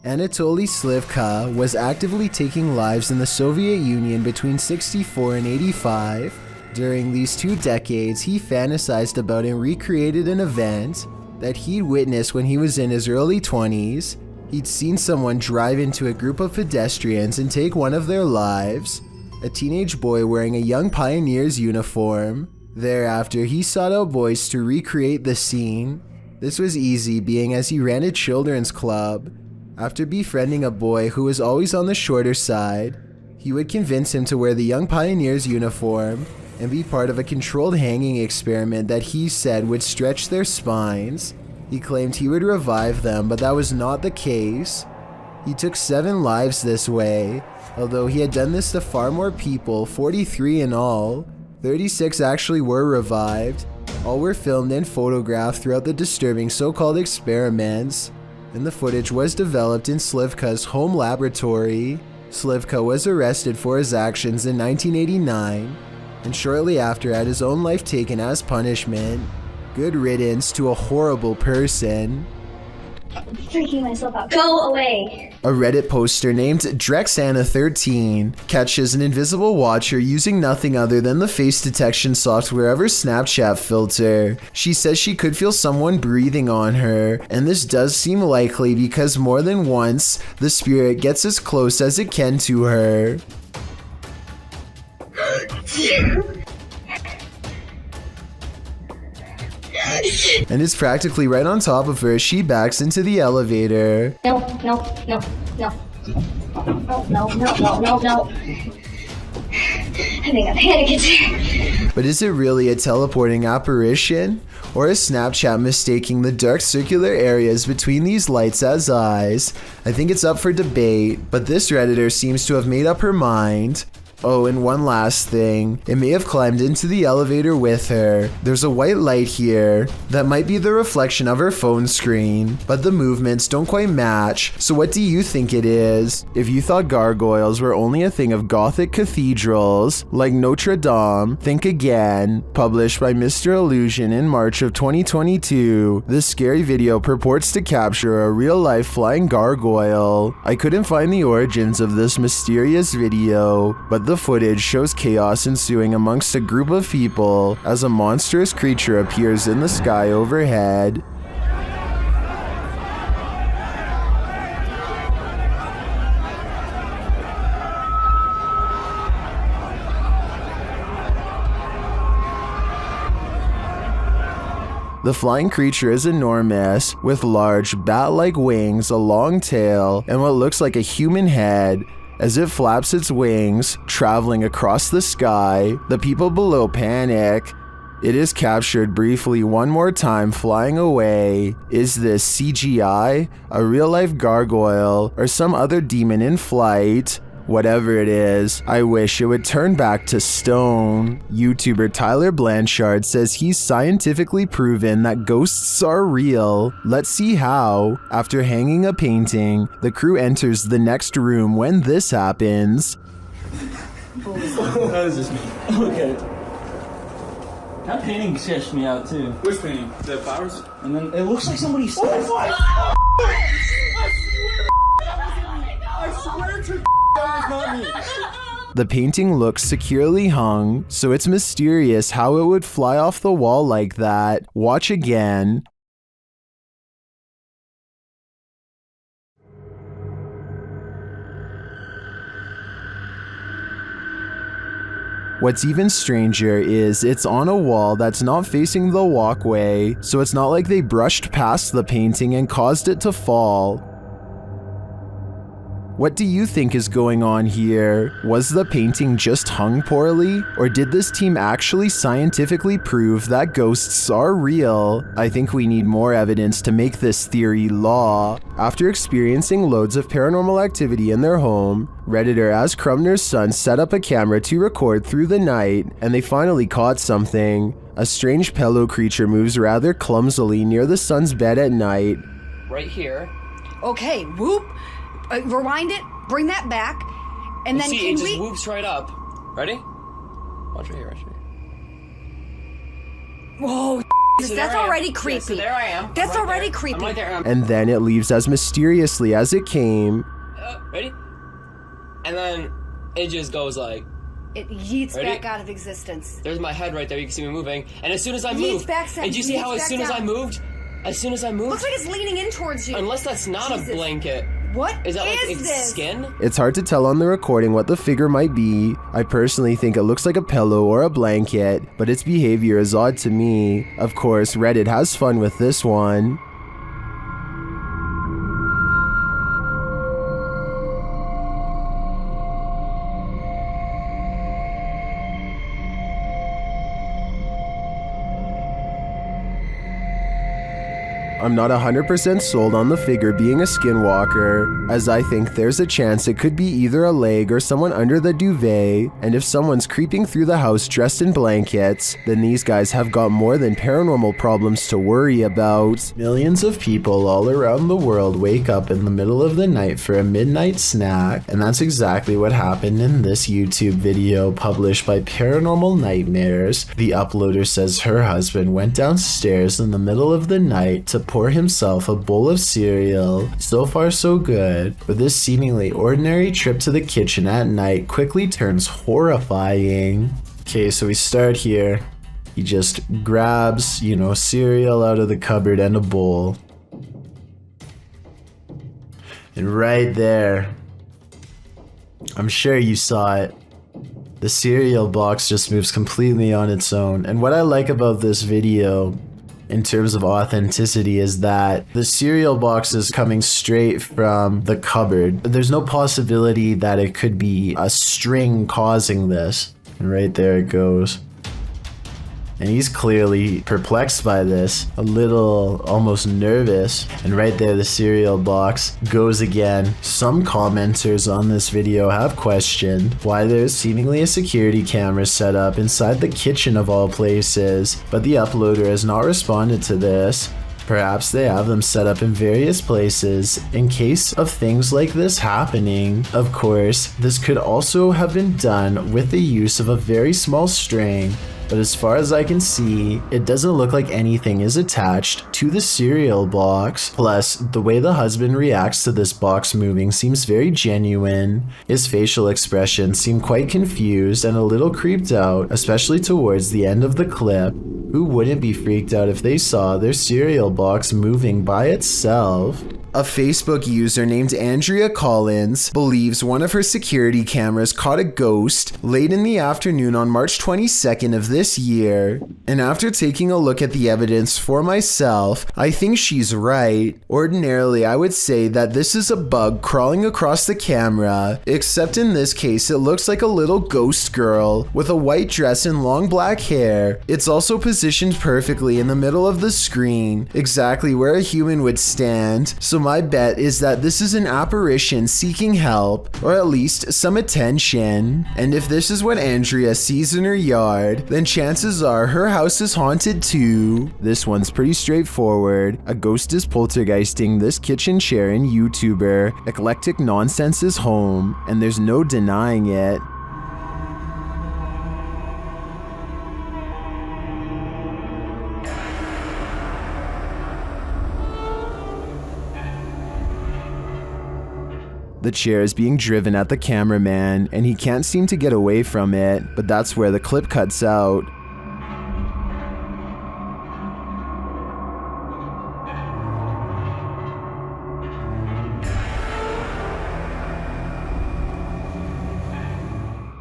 Anatoly Slivka was actively taking lives in the Soviet Union between 64 and 85. During these 2 decades, he fantasized about and recreated an event that he'd witnessed when he was in his early 20s. He'd seen someone drive into a group of pedestrians and take one of their lives, a teenage boy wearing a young pioneer's uniform. Thereafter, he sought out boys to recreate the scene. This was easy, being as he ran a children's club. After befriending a boy who was always on the shorter side, he would convince him to wear the young pioneer's uniform and be part of a controlled hanging experiment that he said would stretch their spines. He claimed he would revive them, but that was not the case. He took 7 lives this way, although he had done this to far more people, 43 in all. 36 actually were revived. All were filmed and photographed throughout the disturbing so-called experiments, and the footage was developed in Slivka's home laboratory. Slivka was arrested for his actions in 1989, and shortly after had his own life taken as punishment. Good riddance to a horrible person. I'm freaking myself out. Go away! A Reddit poster named Drexana13 catches an invisible watcher using nothing other than the face detection software of her Snapchat filter. She says she could feel someone breathing on her, and this does seem likely because more than once, the spirit gets as close as it can to her. And it's practically right on top of her as she backs into the elevator. No. No. I think a panic attack. But is it really a teleporting apparition? Or is Snapchat mistaking the dark circular areas between these lights as eyes? I think it's up for debate, but this Redditor seems to have made up her mind. Oh, and one last thing. It may have climbed into the elevator with her. There's a white light here that might be the reflection of her phone screen, but the movements don't quite match. So what do you think it is? If you thought gargoyles were only a thing of Gothic cathedrals, like Notre Dame, think again. Published by Mr. Illusion in March of 2022, this scary video purports to capture a real-life flying gargoyle. I couldn't find the origins of this mysterious video, but the footage shows chaos ensuing amongst a group of people as a monstrous creature appears in the sky overhead. The flying creature is enormous, with large bat-like wings, a long tail, and what looks like a human head. As it flaps its wings, traveling across the sky, the people below panic. It is captured briefly one more time flying away. Is this CGI, a real-life gargoyle, or some other demon in flight? Whatever it is, I wish it would turn back to stone. YouTuber Tyler Blanchard says he's scientifically proven that ghosts are real. Let's see how. After hanging a painting, the crew enters the next room when this happens. How does this mean? Okay. That painting sketched me out too. Which painting? The flowers? And then it looks like somebody stepped. Oh I swear to that was not me. The painting looks securely hung, so it's mysterious how it would fly off the wall like that. Watch again. What's even stranger is it's on a wall that's not facing the walkway, so it's not like they brushed past the painting and caused it to fall. What do you think is going on here? Was the painting just hung poorly? Or did this team actually scientifically prove that ghosts are real? I think we need more evidence to make this theory law. After experiencing loads of paranormal activity in their home, Redditor As Crumner's son set up a camera to record through the night, and they finally caught something. A strange pillow creature moves rather clumsily near the son's bed at night. Right here. Okay, whoop. Rewind it, bring that back, and then see, it just whoops right up. Ready? Watch right here, watch right here. Whoa, That's already creepy. Yeah, so there I am. That's I'm right already there. creepy. I'm right there. And then it leaves as mysteriously as it came. Ready? And then it just goes like... It yeets Ready? back out of existence. There's my head right there. You can see me moving. And as soon as I Yeets moved... back, and do you see how yeets as back soon as I down. moved... As soon as I moved... Looks like it's leaning in towards you. Unless that's not Jesus. a blanket. What Is that like its this? skin? It's hard to tell on the recording what the figure might be. I personally think it looks like a pillow or a blanket, but its behavior is odd to me. Of course, Reddit has fun with this one. I'm not 100% sold on the figure being a skinwalker, as I think there's a chance it could be either a leg or someone under the duvet, and if someone's creeping through the house dressed in blankets, then these guys have got more than paranormal problems to worry about. Millions of people all around the world wake up in the middle of the night for a midnight snack, and that's exactly what happened in this YouTube video published by Paranormal Nightmares. The uploader says her husband went downstairs in the middle of the night to pour himself a bowl of cereal. So far so good, but this seemingly ordinary trip to the kitchen at night quickly turns horrifying. Okay, so we start here. He just grabs, cereal out of the cupboard and a bowl. And right there, I'm sure you saw it, the cereal box just moves completely on its own. And what I like about this video in terms of authenticity is that the cereal box is coming straight from the cupboard. There's no possibility that it could be a string causing this. And right there it goes. And he's clearly perplexed by this, a little almost nervous. And right there the cereal box goes again. Some commenters on this video have questioned why there's seemingly a security camera set up inside the kitchen of all places, but the uploader has not responded to this. Perhaps they have them set up in various places in case of things like this happening. Of course, this could also have been done with the use of a very small string, but as far as I can see, it doesn't look like anything is attached to the cereal box. Plus, the way the husband reacts to this box moving seems very genuine. His facial expressions seem quite confused and a little creeped out, especially towards the end of the clip. Who wouldn't be freaked out if they saw their cereal box moving by itself? A Facebook user named Andrea Collins believes one of her security cameras caught a ghost late in the afternoon on March 22nd of this year. And after taking a look at the evidence for myself, I think she's right. Ordinarily, I would say that this is a bug crawling across the camera, except in this case, it looks like a little ghost girl with a white dress and long black hair. It's also positioned perfectly in the middle of the screen, exactly where a human would stand. So my bet is that this is an apparition seeking help, or at least some attention. And if this is what Andrea sees in her yard, then chances are her house is haunted too. This one's pretty straightforward. A ghost is poltergeisting this kitchen chair and YouTuber Eclectic Nonsense's home, and there's no denying it. The chair is being driven at the cameraman, and he can't seem to get away from it, but that's where the clip cuts out.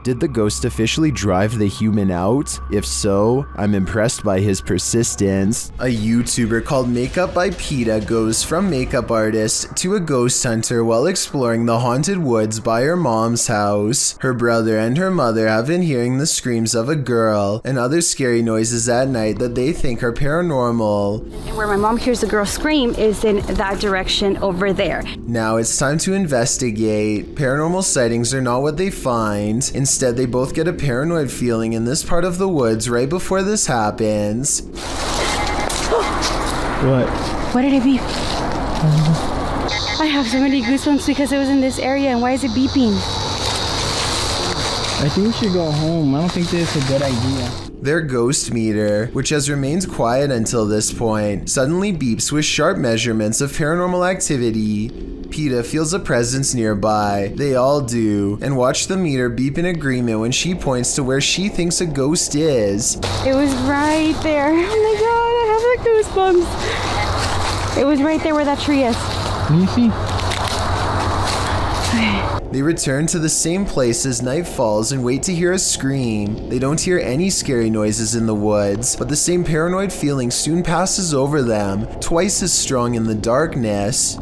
Did the ghost officially drive the human out? If so, I'm impressed by his persistence. A YouTuber called Makeup by PETA goes from makeup artist to a ghost hunter while exploring the haunted woods by her mom's house. Her brother and her mother have been hearing the screams of a girl and other scary noises at night that they think are paranormal. And where my mom hears the girl scream is in that direction over there. Now it's time to investigate. Paranormal sightings are not what they find. Instead, they both get a paranoid feeling in this part of the woods right before this happens. What? What did it beep? I have so many goosebumps because it was in this area, and why is it beeping? I think we should go home. I don't think this is a good idea. Their ghost meter, which has remained quiet until this point, suddenly beeps with sharp measurements of paranormal activity. PETA feels a presence nearby. They all do, and watch the meter beep in agreement when she points to where she thinks a ghost is. It was right there. Oh my god, I have like goosebumps. It was right there where that tree is. Let me see. They return to the same place as night falls and wait to hear a scream. They don't hear any scary noises in the woods, but the same paranoid feeling soon passes over them, twice as strong in the darkness.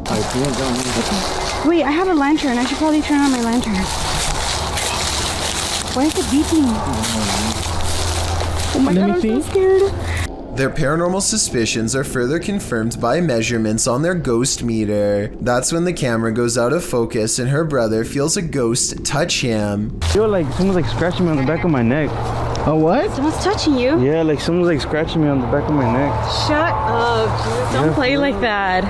Wait, I have a lantern. I should probably turn on my lantern. Why is it beeping? Oh my god, I'm so scared. Their paranormal suspicions are further confirmed by measurements on their ghost meter. That's when the camera goes out of focus and her brother feels a ghost touch him. I feel like someone's like scratching me on the back of my neck. Oh, what? Someone's touching you? Yeah, like someone's like scratching me on the back of my neck. Shut up, Jesus. Don't play like that.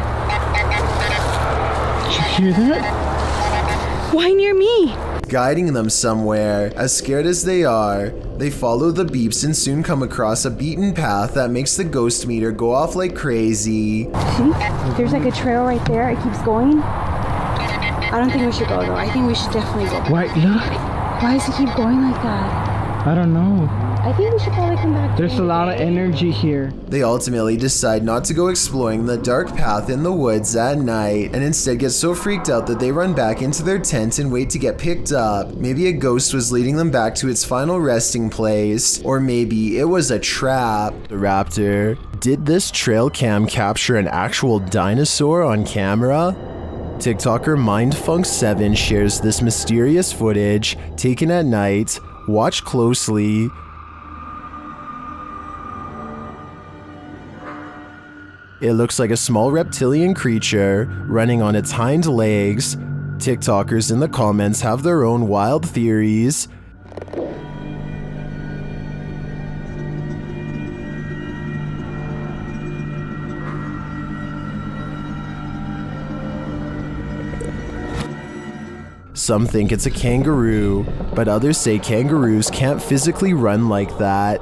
Did you hear that? Why near me? Guiding them somewhere. As scared as they are, they follow the beeps and soon come across a beaten path that makes the ghost meter go off like crazy. See? There's like a trail right there. It keeps going. I don't think we should go though. I think we should definitely go. Why? Look. Why does it keep going like that? I don't know. I think we should probably come back. There's a lot of energy here. They ultimately decide not to go exploring the dark path in the woods at night and instead get so freaked out that they run back into their tent and wait to get picked up. Maybe a ghost was leading them back to its final resting place, or maybe it was a trap. The Raptor, did this trail cam capture an actual dinosaur on camera? TikToker Mindfunk7 shares this mysterious footage taken at night. Watch closely. It looks like a small reptilian creature running on its hind legs. TikTokers in the comments have their own wild theories. Some think it's a kangaroo, but others say kangaroos can't physically run like that.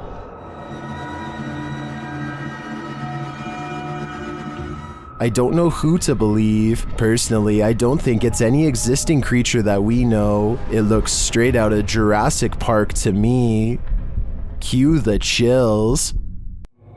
I don't know who to believe. Personally, I don't think it's any existing creature that we know. It looks straight out of Jurassic Park to me. Cue the chills.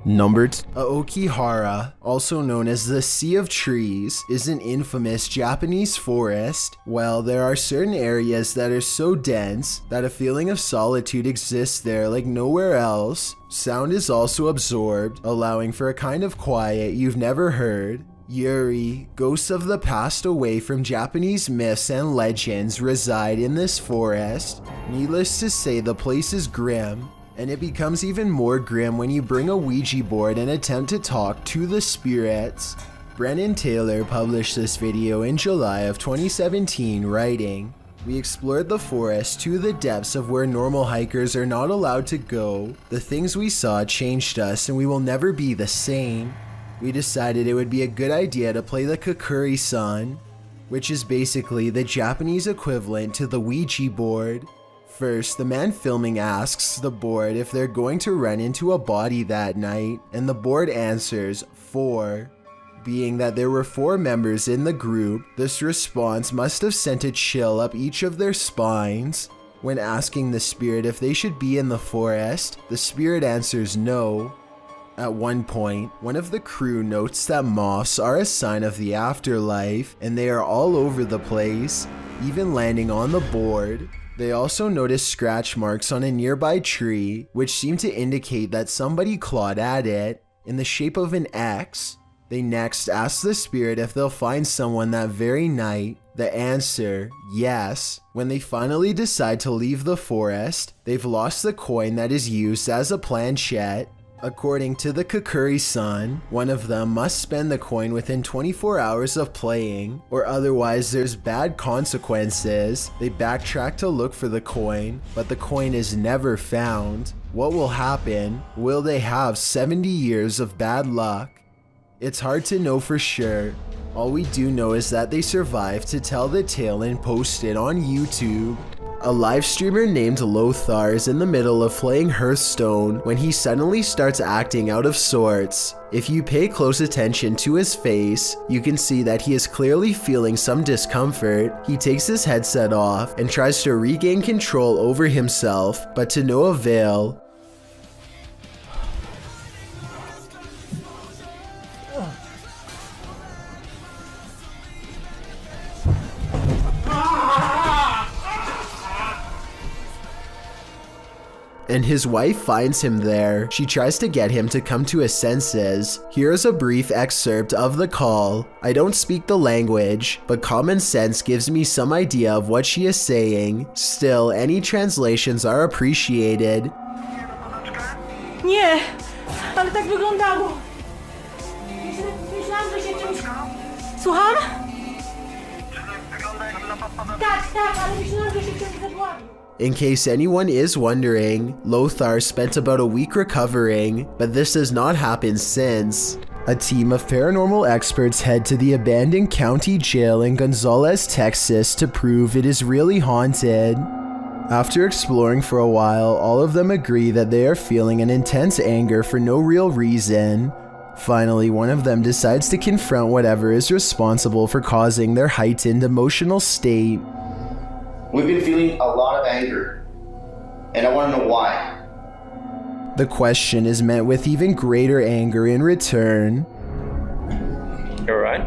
Number 2. Aokihara, also known as the Sea of Trees, is an infamous Japanese forest. Well, there are certain areas that are so dense that a feeling of solitude exists there like nowhere else. Sound is also absorbed, allowing for a kind of quiet you've never heard. Yuri, ghosts of the past away from Japanese myths and legends, reside in this forest. Needless to say, the place is grim. And it becomes even more grim when you bring a Ouija board and attempt to talk to the spirits. Brennan Taylor published this video in July of 2017, writing, "We explored the forest to the depths of where normal hikers are not allowed to go. The things we saw changed us and we will never be the same. We decided it would be a good idea to play the Kukuri-san, which is basically the Japanese equivalent to the Ouija board. First, the man filming asks the board if they're going to run into a body that night, and the board answers 4. Being that there were 4 members in the group, this response must have sent a chill up each of their spines. When asking the spirit if they should be in the forest, the spirit answers no. At one point, one of the crew notes that moths are a sign of the afterlife, and they are all over the place, even landing on the board. They also notice scratch marks on a nearby tree, which seem to indicate that somebody clawed at it, in the shape of an X. They next ask the spirit if they'll find someone that very night. The answer, yes. When they finally decide to leave the forest, they've lost the coin that is used as a planchette. According to the Kukuri-san, one of them must spend the coin within 24 hours of playing, or otherwise there's bad consequences. They backtrack to look for the coin, but the coin is never found. What will happen? Will they have 70 years of bad luck? It's hard to know for sure. All we do know is that they survived to tell the tale and post it on YouTube. A live streamer named Lothar is in the middle of playing Hearthstone when he suddenly starts acting out of sorts. If you pay close attention to his face, you can see that he is clearly feeling some discomfort. He takes his headset off and tries to regain control over himself, but to no avail. And his wife finds him there. She tries to get him to come to his senses. Here's a brief excerpt of the call. I don't speak the language, but common sense gives me some idea of what she is saying. Still, any translations are appreciated. Nie, ale tak wyglądało. Myślałam, że się czymś... Słucham? Tak, ale myślałam, że się czymś zadławił. In case anyone is wondering, Lothar spent about a week recovering, but this has not happened since. A team of paranormal experts head to the abandoned county jail in Gonzales, Texas to prove it is really haunted. After exploring for a while, all of them agree that they are feeling an intense anger for no real reason. Finally, one of them decides to confront whatever is responsible for causing their heightened emotional state. We've been feeling a lot of anger, and I want to know why. The question is met with even greater anger in return. You alright?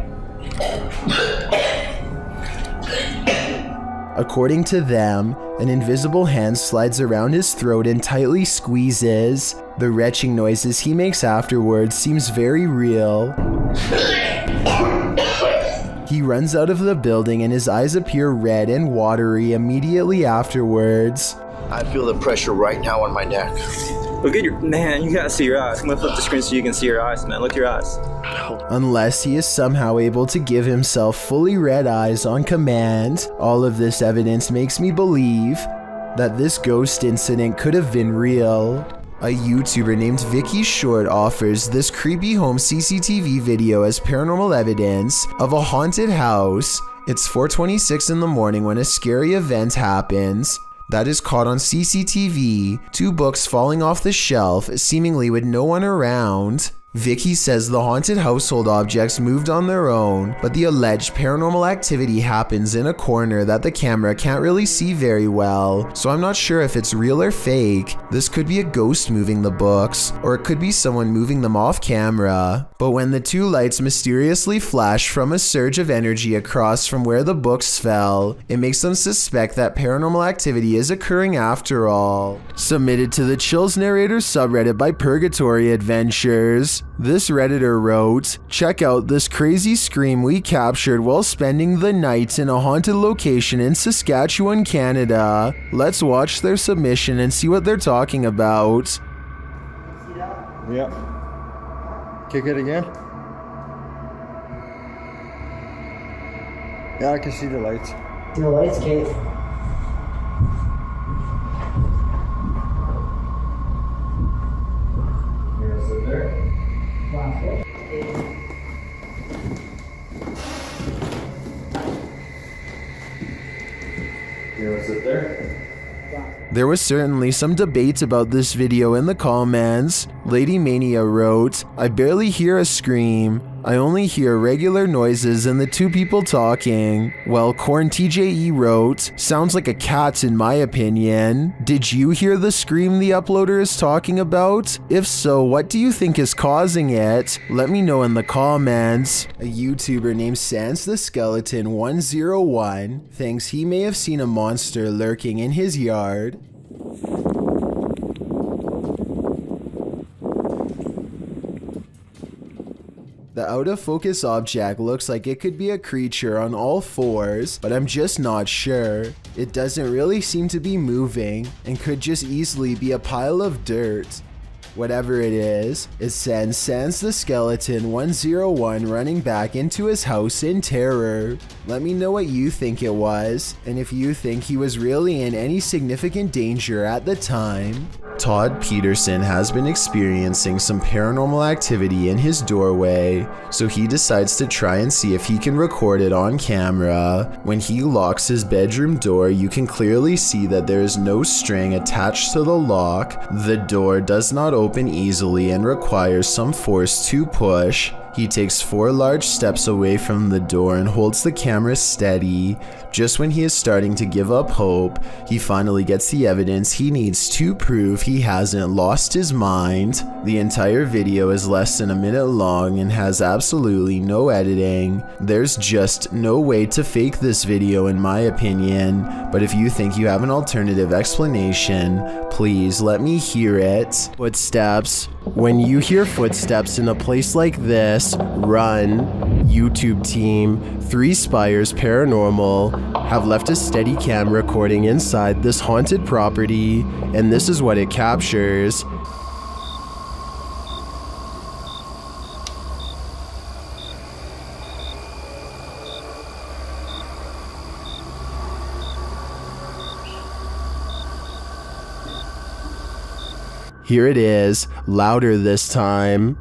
According to them, an invisible hand slides around his throat and tightly squeezes. The retching noises he makes afterwards seems very real. He runs out of the building and his eyes appear red and watery immediately afterwards. I feel the pressure right now on my neck. Look at your... Man, you gotta see your eyes. I'm gonna flip the screen so you can see your eyes, man. Look at your eyes. Unless he is somehow able to give himself fully red eyes on command, all of this evidence makes me believe that this ghost incident could have been real. A YouTuber named Vicky Short offers this creepy home CCTV video as paranormal evidence of a haunted house. It's 4:26 in the morning when a scary event happens that is caught on CCTV, 2 books falling off the shelf, seemingly with no one around. Vicky says the haunted household objects moved on their own, but the alleged paranormal activity happens in a corner that the camera can't really see very well, so I'm not sure if it's real or fake. This could be a ghost moving the books, or it could be someone moving them off camera. But when the 2 lights mysteriously flash from a surge of energy across from where the books fell, it makes them suspect that paranormal activity is occurring after all. Submitted to the Chills Narrator subreddit by Purgatory Adventures. This Redditor wrote, "Check out this crazy scream we captured while spending the night in a haunted location in Saskatchewan, Canada. Let's watch their submission and see what they're talking about." Yeah. Kick it again. Yeah, I can see the lights. The lights, Kate. Here's it there. There was certainly some debate about this video in the comments. Lady Mania wrote, "I barely hear a scream. I only hear regular noises and the 2 people talking." Well, Corn TJE wrote, "Sounds like a cat in my opinion. Did you hear the scream the uploader is talking about? If so, what do you think is causing it? Let me know in the comments." A YouTuber named Sans the Skeleton 101 thinks he may have seen a monster lurking in his yard. The out-of-focus object looks like it could be a creature on all 4s, but I'm just not sure. It doesn't really seem to be moving, and could just easily be a pile of dirt. Whatever it is, it sends Sans the Skeleton 101 running back into his house in terror. Let me know what you think it was, and if you think he was really in any significant danger at the time. Todd Peterson has been experiencing some paranormal activity in his doorway, so he decides to try and see if he can record it on camera. When he locks his bedroom door, you can clearly see that there is no string attached to the lock. The door does not open easily and requires some force to push. He takes 4 large steps away from the door and holds the camera steady. Just when he is starting to give up hope, he finally gets the evidence he needs to prove he hasn't lost his mind. The entire video is less than a minute long and has absolutely no editing. There's just no way to fake this video in my opinion, but if you think you have an alternative explanation, please let me hear it. Footsteps. When you hear footsteps in a place like this, run. YouTube team, 3 Spires Paranormal have left a steady cam recording inside this haunted property, and this is what it captures. Here it is, louder this time.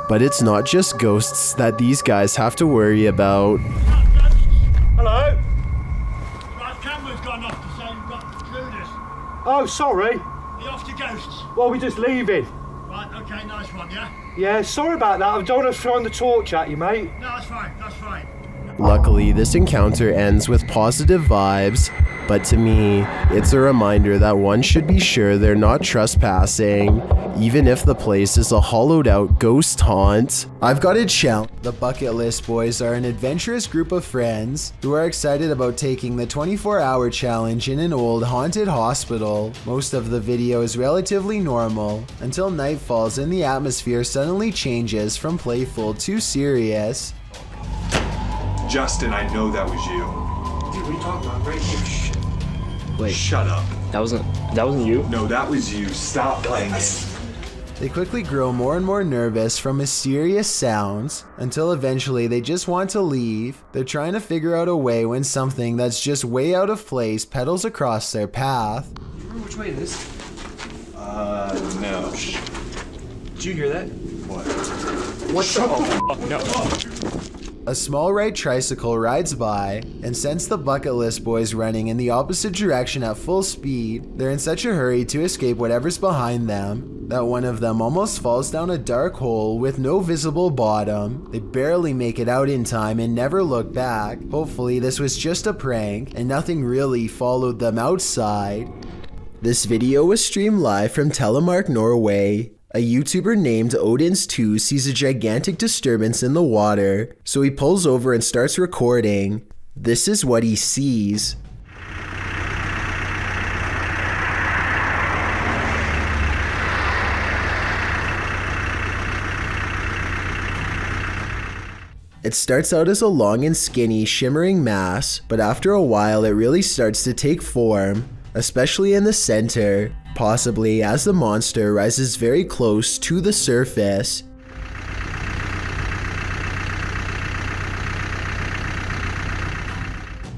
But it's not just ghosts that these guys have to worry about. Hello? Right, camera's gone off to say you've got intruders. Oh, sorry. Are you off to ghosts? Well, we're just leaving. Right, okay, nice one, yeah? Yeah, sorry about that. I don't want to throw the torch at you, mate. No, that's fine, that's fine. Luckily, this encounter ends with positive vibes, but to me, it's a reminder that one should be sure they're not trespassing, even if the place is a hollowed out ghost haunt. I've got to challenge. The Bucket List Boys are an adventurous group of friends who are excited about taking the 24-hour challenge in an old haunted hospital. Most of the video is relatively normal until night falls and the atmosphere suddenly changes from playful to serious. Justin, I know that was you. Dude, what are you talking about? Right here. Shit. Wait. Shut up. That wasn't you? No, that was you. Stop playing this. They quickly grow more and more nervous from mysterious sounds until eventually they just want to leave. They're trying to figure out a way when something that's just way out of place pedals across their path. Do you remember which way it is? No. Did you hear that? What? What the? No. A small red tricycle rides by, and since the Bucket List Boys running in the opposite direction at full speed, they're in such a hurry to escape whatever's behind them that one of them almost falls down a dark hole with no visible bottom. They barely make it out in time and never look back. Hopefully this was just a prank and nothing really followed them outside. This video was streamed live from Telemark, Norway. A YouTuber named Odins2 sees a gigantic disturbance in the water, so he pulls over and starts recording. This is what he sees. It starts out as a long and skinny, shimmering mass, but after a while it really starts to take form, especially in the center, possibly as the monster rises very close to the surface.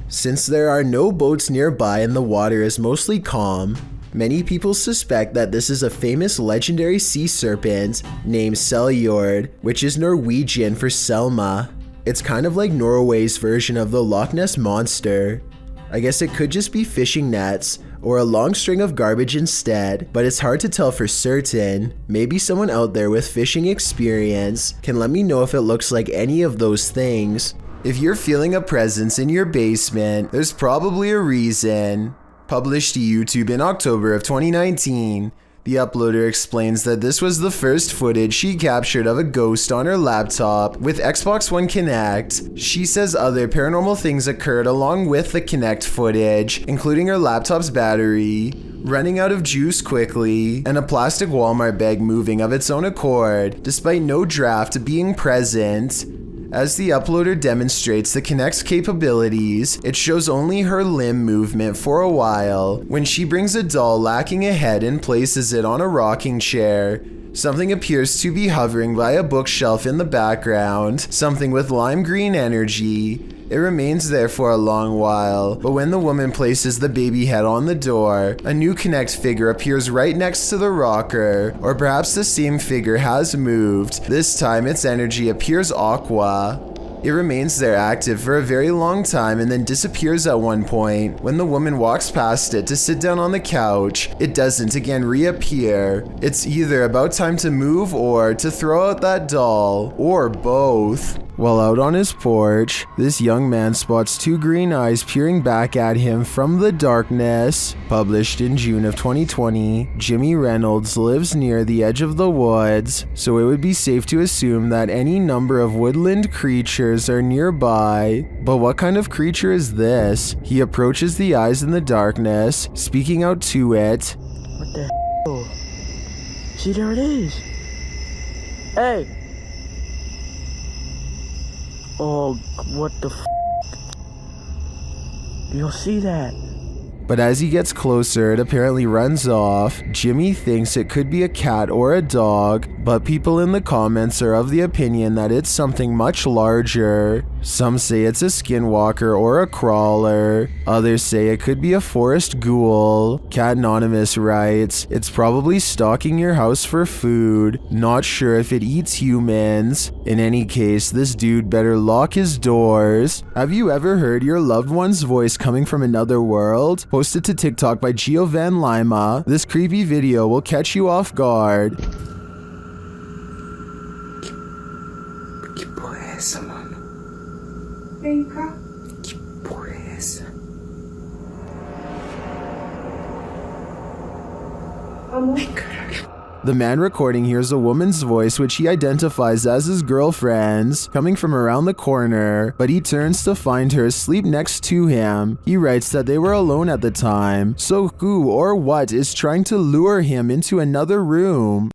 Since there are no boats nearby and the water is mostly calm, many people suspect that this is a famous legendary sea serpent named Seljord, which is Norwegian for Selma. It's kind of like Norway's version of the Loch Ness Monster. I guess it could just be fishing nets or a long string of garbage instead, but it's hard to tell for certain. Maybe someone out there with fishing experience can let me know if it looks like any of those things. If you're feeling a presence in your basement, there's probably a reason. Published to YouTube in October of 2019, the uploader explains that this was the first footage she captured of a ghost on her laptop with Xbox One Kinect. She says other paranormal things occurred along with the Kinect footage, including her laptop's battery running out of juice quickly, and a plastic Walmart bag moving of its own accord, despite no draft being present. As the uploader demonstrates the Kinect's capabilities, it shows only her limb movement for a while. When she brings a doll lacking a head and places it on a rocking chair, something appears to be hovering by a bookshelf in the background, something with lime green energy. It remains there for a long while, but when the woman places the baby head on the door, a new Kinect figure appears right next to the rocker, or perhaps the same figure has moved. This time its energy appears aqua. It remains there active for a very long time and then disappears at one point. When the woman walks past it to sit down on the couch, it doesn't again reappear. It's either about time to move or to throw out that doll, or both. While out on his porch, this young man spots two green eyes peering back at him from the darkness. Published in June of 2020, Jimmy Reynolds lives near the edge of the woods, so it would be safe to assume that any number of woodland creatures are nearby. But what kind of creature is this? He approaches the eyes in the darkness, speaking out to it. What the hell? See, there it is. Hey! Oh, what the f***? You'll see that. But as he gets closer, it apparently runs off. Jimmy thinks it could be a cat or a dog, but people in the comments are of the opinion that it's something much larger. Some say it's a skinwalker or a crawler. Others say it could be a forest ghoul. Cat Anonymous writes, "It's probably stalking your house for food. Not sure if it eats humans. In any case, this dude better lock his doors." Have you ever heard your loved one's voice coming from another world? Posted to TikTok by Gio Van Lima, this creepy video will catch you off guard. Que porra é essa, mano? Vem cá. Que porra é essa? Amor. Ai, caralho. The man recording hears a woman's voice which he identifies as his girlfriend's coming from around the corner, but he turns to find her asleep next to him. He writes that they were alone at the time, so who or what is trying to lure him into another room?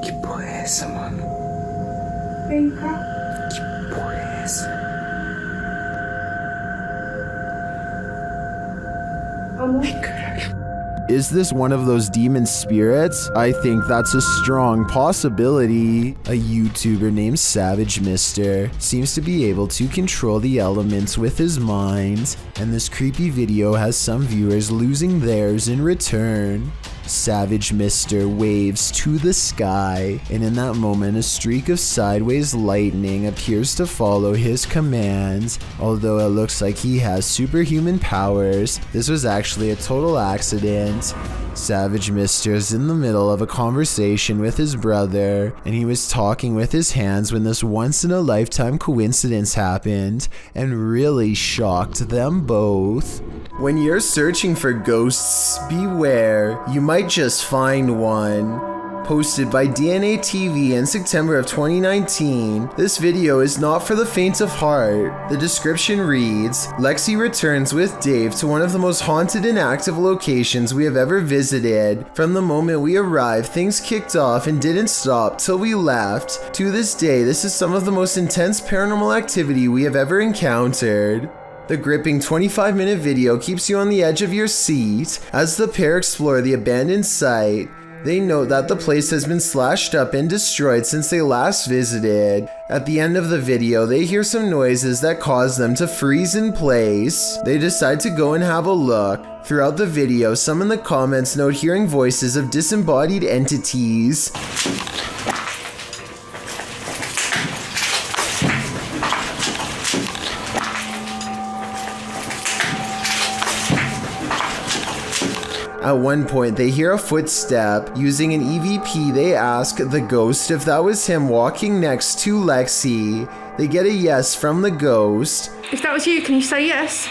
Que porra é essa, mano? Vem cá. Que porra é essa? Amor. Ai, caralho. Is this one of those demon spirits? I think that's a strong possibility. A YouTuber named Savage Mister seems to be able to control the elements with his mind, and this creepy video has some viewers losing theirs in return. Savage Mister waves to the sky, and in that moment a streak of sideways lightning appears to follow his commands. Although it looks like he has superhuman powers, this was actually a total accident. Savage Mister is in the middle of a conversation with his brother, and he was talking with his hands when this once-in-a-lifetime coincidence happened and really shocked them both. When you're searching for ghosts, beware, you might just find one. Posted by DNA TV in September of 2019, this video is not for the faint of heart. The description reads, Lexi returns with Dave to one of the most haunted and active locations we have ever visited. From the moment we arrived, things kicked off and didn't stop till we left. To this day, this is some of the most intense paranormal activity we have ever encountered. The gripping 25-minute video keeps you on the edge of your seat as the pair explore the abandoned site. They note that the place has been slashed up and destroyed since they last visited. At the end of the video, they hear some noises that cause them to freeze in place. They decide to go and have a look. Throughout the video, some in the comments note hearing voices of disembodied entities. At one point, they hear a footstep. Using an EVP, they ask the ghost if that was him walking next to Lexi. They get a yes from the ghost. If that was you, can you say yes?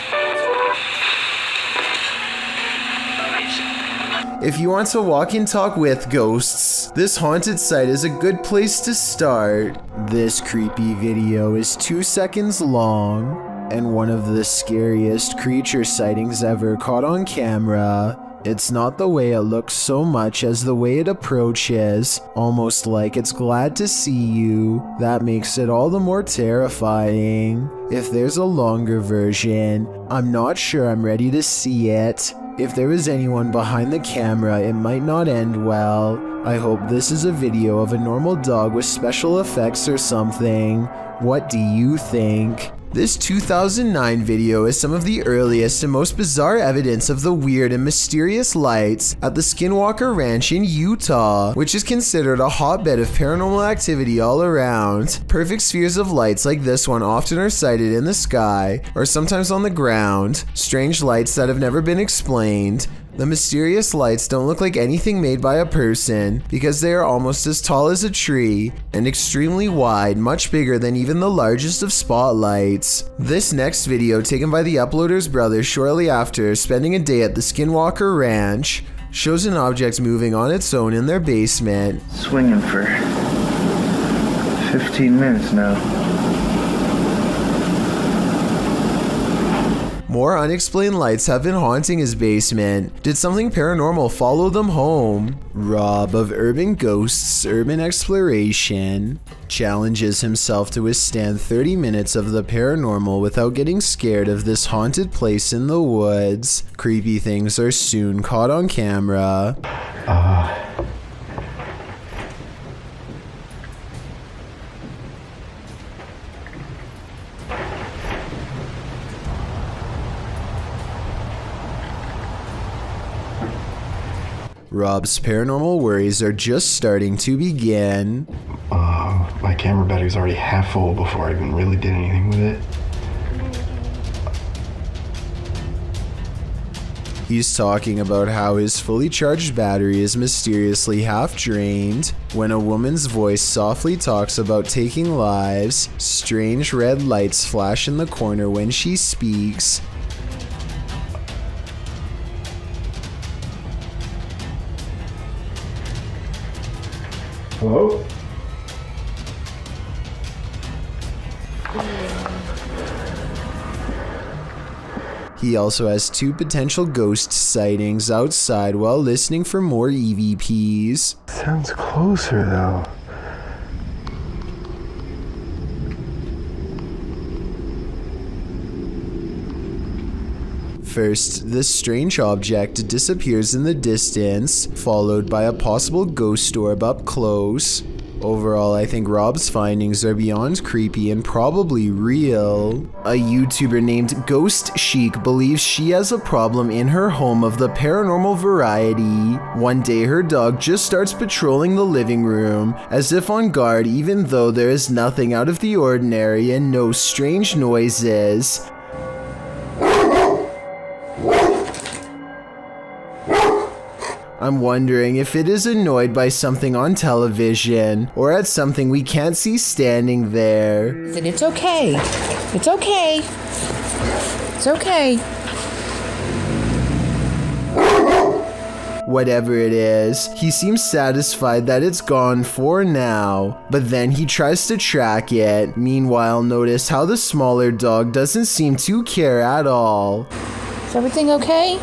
If you want to walk and talk with ghosts, this haunted site is a good place to start. This creepy video is 2 seconds long and one of the scariest creature sightings ever caught on camera. It's not the way it looks so much as the way it approaches, almost like it's glad to see you. That makes it all the more terrifying. If there's a longer version, I'm not sure I'm ready to see it. If there is anyone behind the camera, it might not end well. I hope this is a video of a normal dog with special effects or something. What do you think? This 2009 video is some of the earliest and most bizarre evidence of the weird and mysterious lights at the Skinwalker Ranch in Utah, which is considered a hotbed of paranormal activity all around. Perfect spheres of lights like this one often are sighted in the sky, or sometimes on the ground. Strange lights that have never been explained. The mysterious lights don't look like anything made by a person because they are almost as tall as a tree and extremely wide, much bigger than even the largest of spotlights. This next video, taken by the uploader's brother shortly after spending a day at the Skinwalker Ranch, shows an object moving on its own in their basement. Swinging for 15 minutes now. More unexplained lights have been haunting his basement. Did something paranormal follow them home? Rob of Urban Ghosts Urban Exploration challenges himself to withstand 30 minutes of the paranormal without getting scared of this haunted place in the woods. Creepy things are soon caught on camera. Rob's paranormal worries are just starting to begin. My camera battery's already half full before I even really did anything with it. He's talking about how his fully charged battery is mysteriously half drained when a woman's voice softly talks about taking lives. Strange red lights flash in the corner when she speaks. Hello? He also has 2 potential ghost sightings outside while listening for more EVPs. Sounds closer though. First, this strange object disappears in the distance, followed by a possible ghost orb up close. Overall, I think Rob's findings are beyond creepy and probably real. A YouTuber named Ghost Chic believes she has a problem in her home of the paranormal variety. One day her dog just starts patrolling the living room, as if on guard even though there is nothing out of the ordinary and no strange noises. I'm wondering if it is annoyed by something on television, or at something we can't see standing there. It's okay. It's okay. It's okay. Whatever it is, he seems satisfied that it's gone for now, but then he tries to track it. Meanwhile, notice how the smaller dog doesn't seem to care at all. Is everything okay?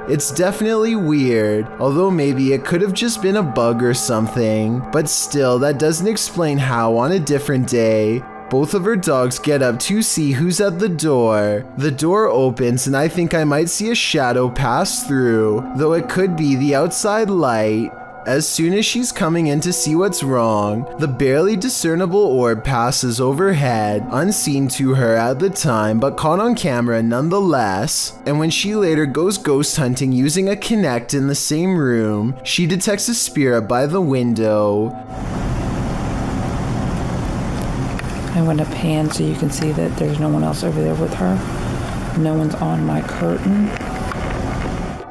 It's definitely weird, although maybe it could have just been a bug or something, but still that doesn't explain how on a different day, both of her dogs get up to see who's at the door. The door opens and I think I might see a shadow pass through, though it could be the outside light. As soon as she's coming in to see what's wrong, the barely discernible orb passes overhead, unseen to her at the time but caught on camera nonetheless. And when she later goes ghost hunting using a Kinect in the same room, she detects a spirit by the window. I'm going to pan so you can see that there's no one else over there with her. No one's on my curtain.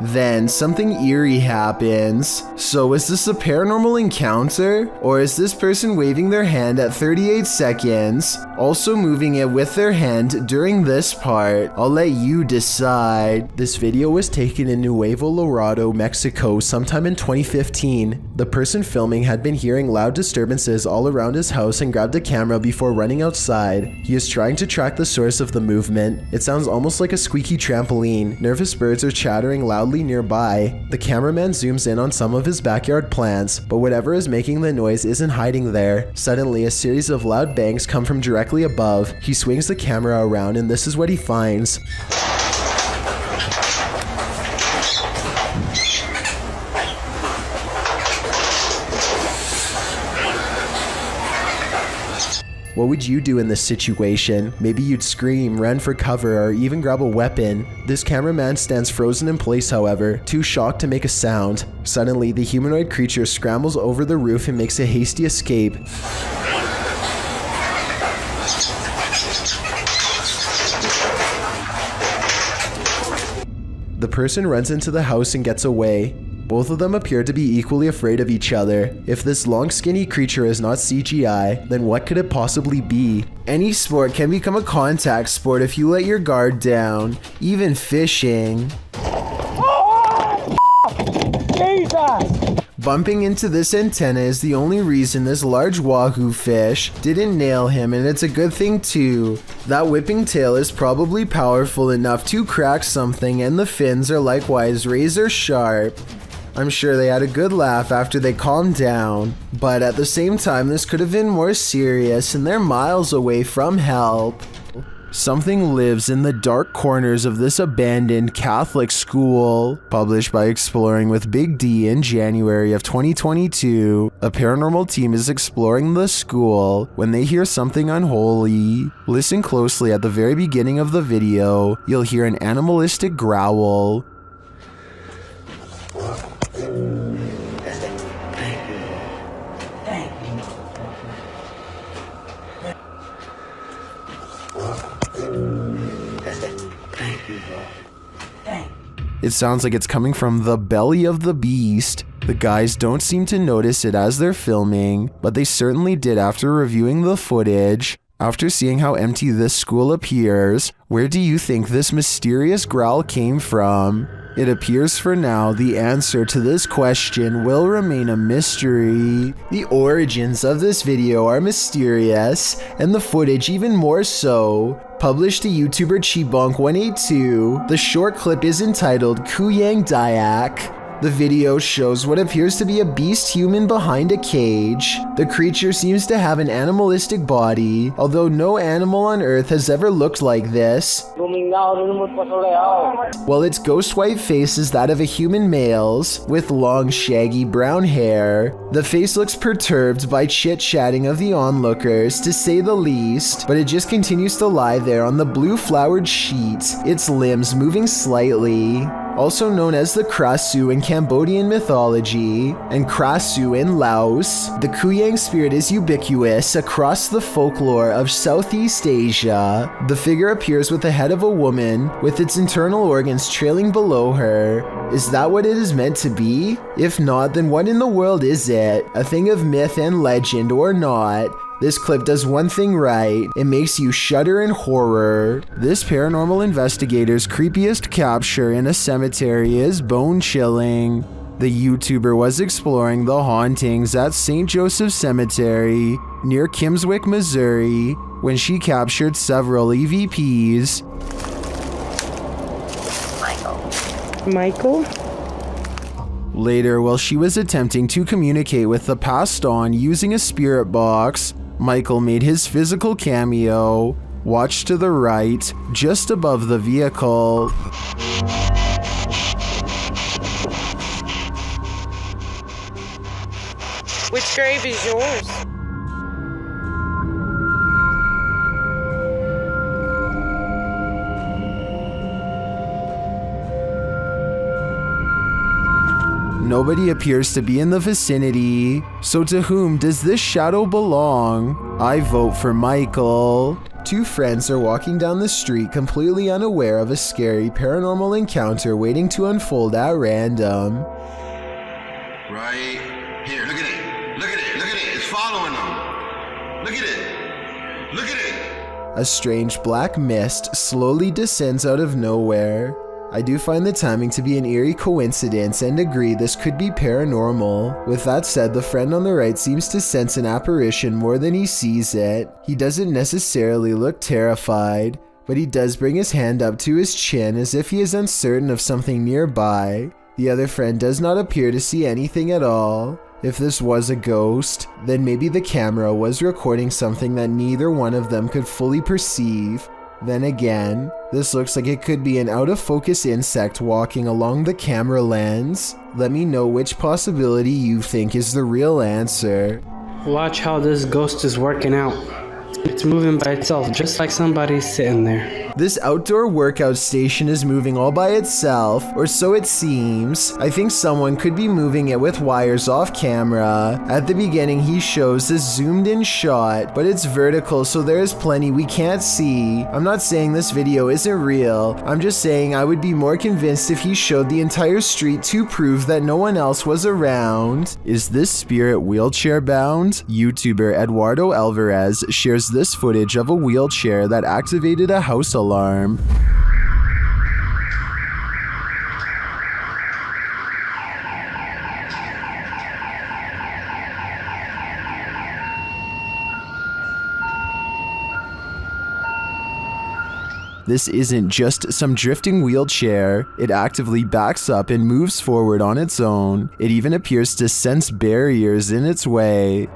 Then something eerie happens. So is this a paranormal encounter? Or is this person waving their hand at 38 seconds, also moving it with their hand during this part? I'll let you decide. This video was taken in Nuevo Laredo, Mexico sometime in 2015. The person filming had been hearing loud disturbances all around his house and grabbed a camera before running outside. He is trying to track the source of the movement. It sounds almost like a squeaky trampoline. Nervous birds are chattering loudly nearby. The cameraman zooms in on some of his backyard plants, but whatever is making the noise isn't hiding there. Suddenly, a series of loud bangs come from directly above. He swings the camera around and this is what he finds. What would you do in this situation? Maybe you'd scream, run for cover, or even grab a weapon. This cameraman stands frozen in place, however, too shocked to make a sound. Suddenly, the humanoid creature scrambles over the roof and makes a hasty escape. The person runs into the house and gets away. Both of them appear to be equally afraid of each other. If this long skinny creature is not CGI, then what could it possibly be? Any sport can become a contact sport if you let your guard down, even fishing. Jesus! Bumping into this antenna is the only reason this large wahoo fish didn't nail him, and it's a good thing too. That whipping tail is probably powerful enough to crack something, and the fins are likewise razor sharp. I'm sure they had a good laugh after they calmed down, but at the same time this could have been more serious and they're miles away from help. Something lives in the dark corners of this abandoned Catholic school. Published by Exploring with Big D in January of 2022, a paranormal team is exploring the school when they hear something unholy. Listen closely. At the very beginning of the video, you'll hear an animalistic growl. It sounds like it's coming from the belly of the beast. The guys don't seem to notice it as they're filming, but they certainly did after reviewing the footage. After seeing how empty this school appears, where do you think this mysterious growl came from? It appears for now the answer to this question will remain a mystery. The origins of this video are mysterious, and the footage even more so. Published to YouTuber Chibonk182, the short clip is entitled Kuyang Dayak. The video shows what appears to be a beast human behind a cage. The creature seems to have an animalistic body, although no animal on Earth has ever looked like this. While its ghost white face is that of a human male's, with long shaggy brown hair. The face looks perturbed by chit-chatting of the onlookers, to say the least, but it just continues to lie there on the blue flowered sheet, its limbs moving slightly. Also known as the Krasu in Cambodian mythology, and Krasu in Laos, the Kuyang spirit is ubiquitous across the folklore of Southeast Asia. The figure appears with the head of a woman, with its internal organs trailing below her. Is that what it is meant to be? If not, then what in the world is it? A thing of myth and legend or not? This clip does one thing right. It makes you shudder in horror. This paranormal investigator's creepiest capture in a cemetery is bone-chilling. The YouTuber was exploring the hauntings at St. Joseph Cemetery near Kimmswick, Missouri, when she captured several EVPs. Michael? Later, while she was attempting to communicate with the passed on using a spirit box, Michael made his physical cameo. Watch to the right, just above the vehicle. Which grave is yours? Nobody appears to be in the vicinity, so to whom does this shadow belong? I vote for Michael. Two friends are walking down the street completely unaware of a scary paranormal encounter waiting to unfold at random. Right here, look at it. Look at it. Look at it. It's following them. Look at it. Look at it. A strange black mist slowly descends out of nowhere. I do find the timing to be an eerie coincidence and agree this could be paranormal. With that said, the friend on the right seems to sense an apparition more than he sees it. He doesn't necessarily look terrified, but he does bring his hand up to his chin as if he is uncertain of something nearby. The other friend does not appear to see anything at all. If this was a ghost, then maybe the camera was recording something that neither one of them could fully perceive. Then again, this looks like it could be an out-of-focus insect walking along the camera lens. Let me know which possibility you think is the real answer. Watch how this ghost is working out. It's moving by itself, just like somebody's sitting there. This outdoor workout station is moving all by itself, or so it seems. I think someone could be moving it with wires off camera. At the beginning, he shows this zoomed in shot, but it's vertical, so there is plenty we can't see. I'm not saying this video isn't real. I'm just saying I would be more convinced if he showed the entire street to prove that no one else was around. Is this spirit wheelchair bound? YouTuber Eduardo Alvarez shares this footage of a wheelchair that activated a house alarm. This isn't just some drifting wheelchair. It actively backs up and moves forward on its own. It even appears to sense barriers in its way.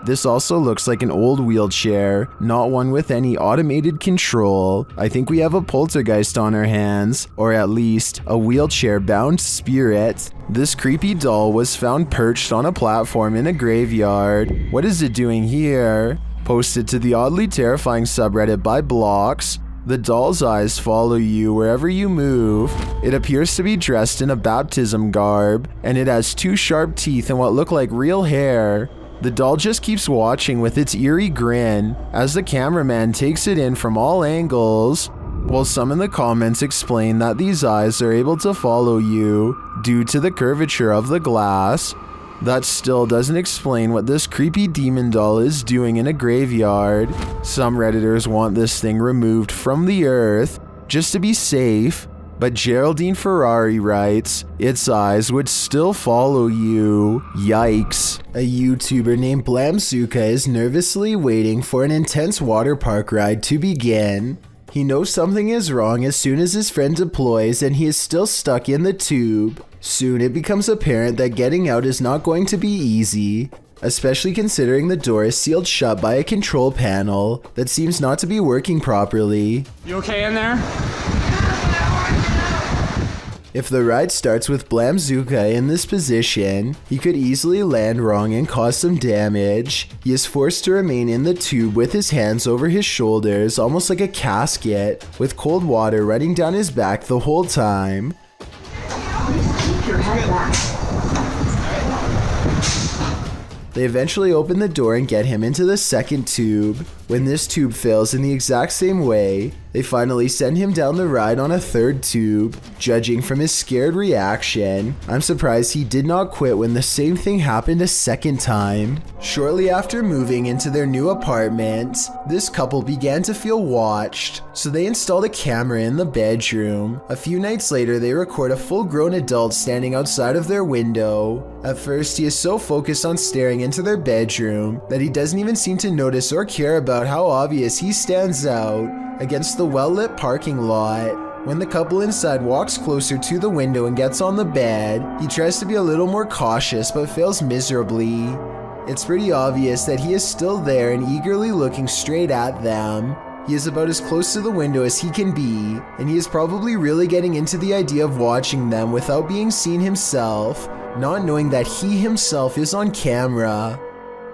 This also looks like an old wheelchair, not one with any automated control. I think we have a poltergeist on our hands, or at least a wheelchair-bound spirit. This creepy doll was found perched on a platform in a graveyard. What is it doing here? Posted to the oddly terrifying subreddit by Blocks. The doll's eyes follow you wherever you move. It appears to be dressed in a baptism garb, and it has two sharp teeth and what look like real hair. The doll just keeps watching with its eerie grin as the cameraman takes it in from all angles, while some in the comments explain that these eyes are able to follow you due to the curvature of the glass. That still doesn't explain what this creepy demon doll is doing in a graveyard. Some Redditors want this thing removed from the earth just to be safe. But Geraldine Ferrari writes, its eyes would still follow you. Yikes. A YouTuber named Blamzuka is nervously waiting for an intense water park ride to begin. He knows something is wrong as soon as his friend deploys and he is still stuck in the tube. Soon it becomes apparent that getting out is not going to be easy, especially considering the door is sealed shut by a control panel that seems not to be working properly. You okay in there? If the ride starts with Blamzuka in this position, he could easily land wrong and cause some damage. He is forced to remain in the tube with his hands over his shoulders, almost like a casket, with cold water running down his back the whole time. Keep your head back. They eventually open the door and get him into the second tube. When this tube fails in the exact same way, they finally send him down the ride on a third tube. Judging from his scared reaction, I'm surprised he did not quit when the same thing happened a second time. Shortly after moving into their new apartment, this couple began to feel watched, so they installed a camera in the bedroom. A few nights later, they record a full-grown adult standing outside of their window. At first, he is so focused on staring into their bedroom that he doesn't even seem to notice or care about how obvious he stands out against the well-lit parking lot. When the couple inside walks closer to the window and gets on the bed, he tries to be a little more cautious but fails miserably. It's pretty obvious that he is still there and eagerly looking straight at them. He is about as close to the window as he can be, and he is probably really getting into the idea of watching them without being seen himself, not knowing that he himself is on camera.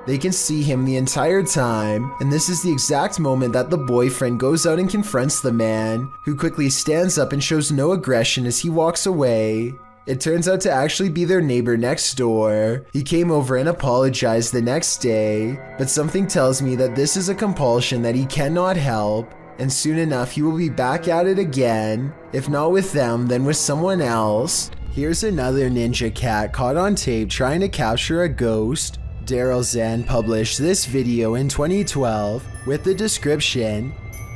They can see him the entire time, and this is the exact moment that the boyfriend goes out and confronts the man, who quickly stands up and shows no aggression as he walks away. It turns out to actually be their neighbor next door. He came over and apologized the next day, but something tells me that this is a compulsion that he cannot help, and soon enough he will be back at it again, if not with them, then with someone else. Here's another ninja cat caught on tape trying to capture a ghost. Daryl Zan published this video in 2012 with the description,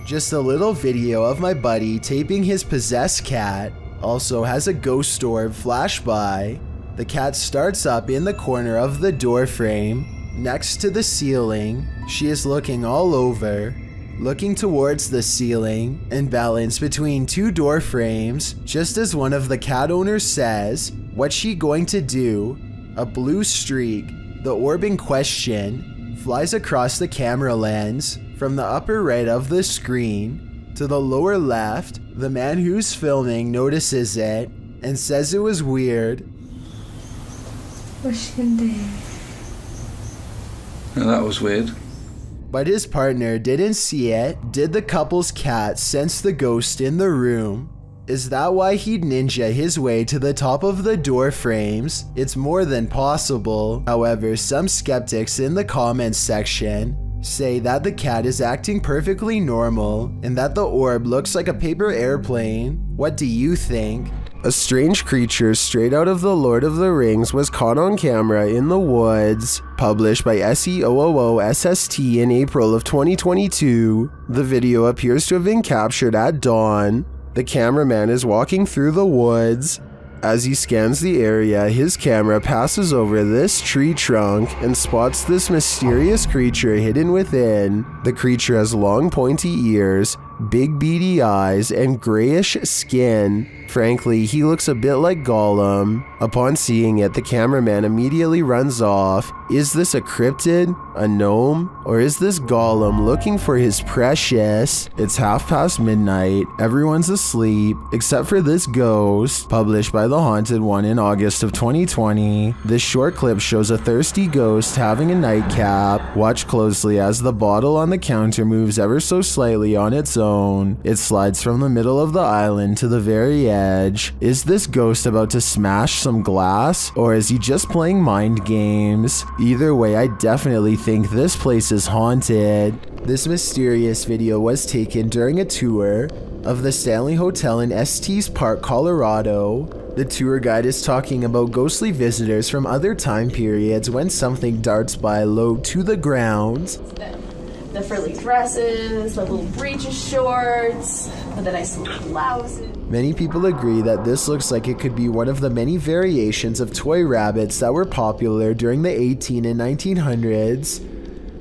"Just a little video of my buddy taping his possessed cat. Also has a ghost orb flash by. The cat starts up in the corner of the door frame, next to the ceiling. She is looking all over, looking towards the ceiling, and balanced between two door frames, just as one of the cat owners says, 'What's she going to do?' A blue streak, the orb in question, flies across the camera lens from the upper right of the screen to the lower left. The man who's filming notices it and says it was weird. What's she gonna do? Now that was weird. But his partner didn't see it. Did the couple's cat sense the ghost in the room? Is that why he'd ninja his way to the top of the door frames? It's more than possible. However, some skeptics in the comments section say that the cat is acting perfectly normal and that the orb looks like a paper airplane. What do you think? A strange creature straight out of the Lord of the Rings was caught on camera in the woods, published by SEOOOSST in April of 2022. The video appears to have been captured at dawn. The cameraman is walking through the woods. As he scans the area, his camera passes over this tree trunk and spots this mysterious creature hidden within. The creature has long pointy ears, big beady eyes, and grayish skin. Frankly, he looks a bit like Gollum. Upon seeing it, the cameraman immediately runs off. Is this a cryptid, a gnome, or is this Gollum looking for his precious? It's midnight. Everyone's asleep, except for this ghost, published by The Haunted One in August of 2020. This short clip shows a thirsty ghost having a nightcap. Watch closely as the bottle on the counter moves ever so slightly on its own. It slides from the middle of the island to the very edge. Is this ghost about to smash some glass, or is he just playing mind games? Either way, I definitely think this place is haunted. This mysterious video was taken during a tour of the Stanley Hotel in Estes Park, Colorado. The tour guide is talking about ghostly visitors from other time periods when something darts by low to the ground. The frilly dresses, the little breeches shorts, the nice little blouses. Many people agree that this looks like it could be one of the many variations of toy rabbits that were popular during the 1800s and 1900s.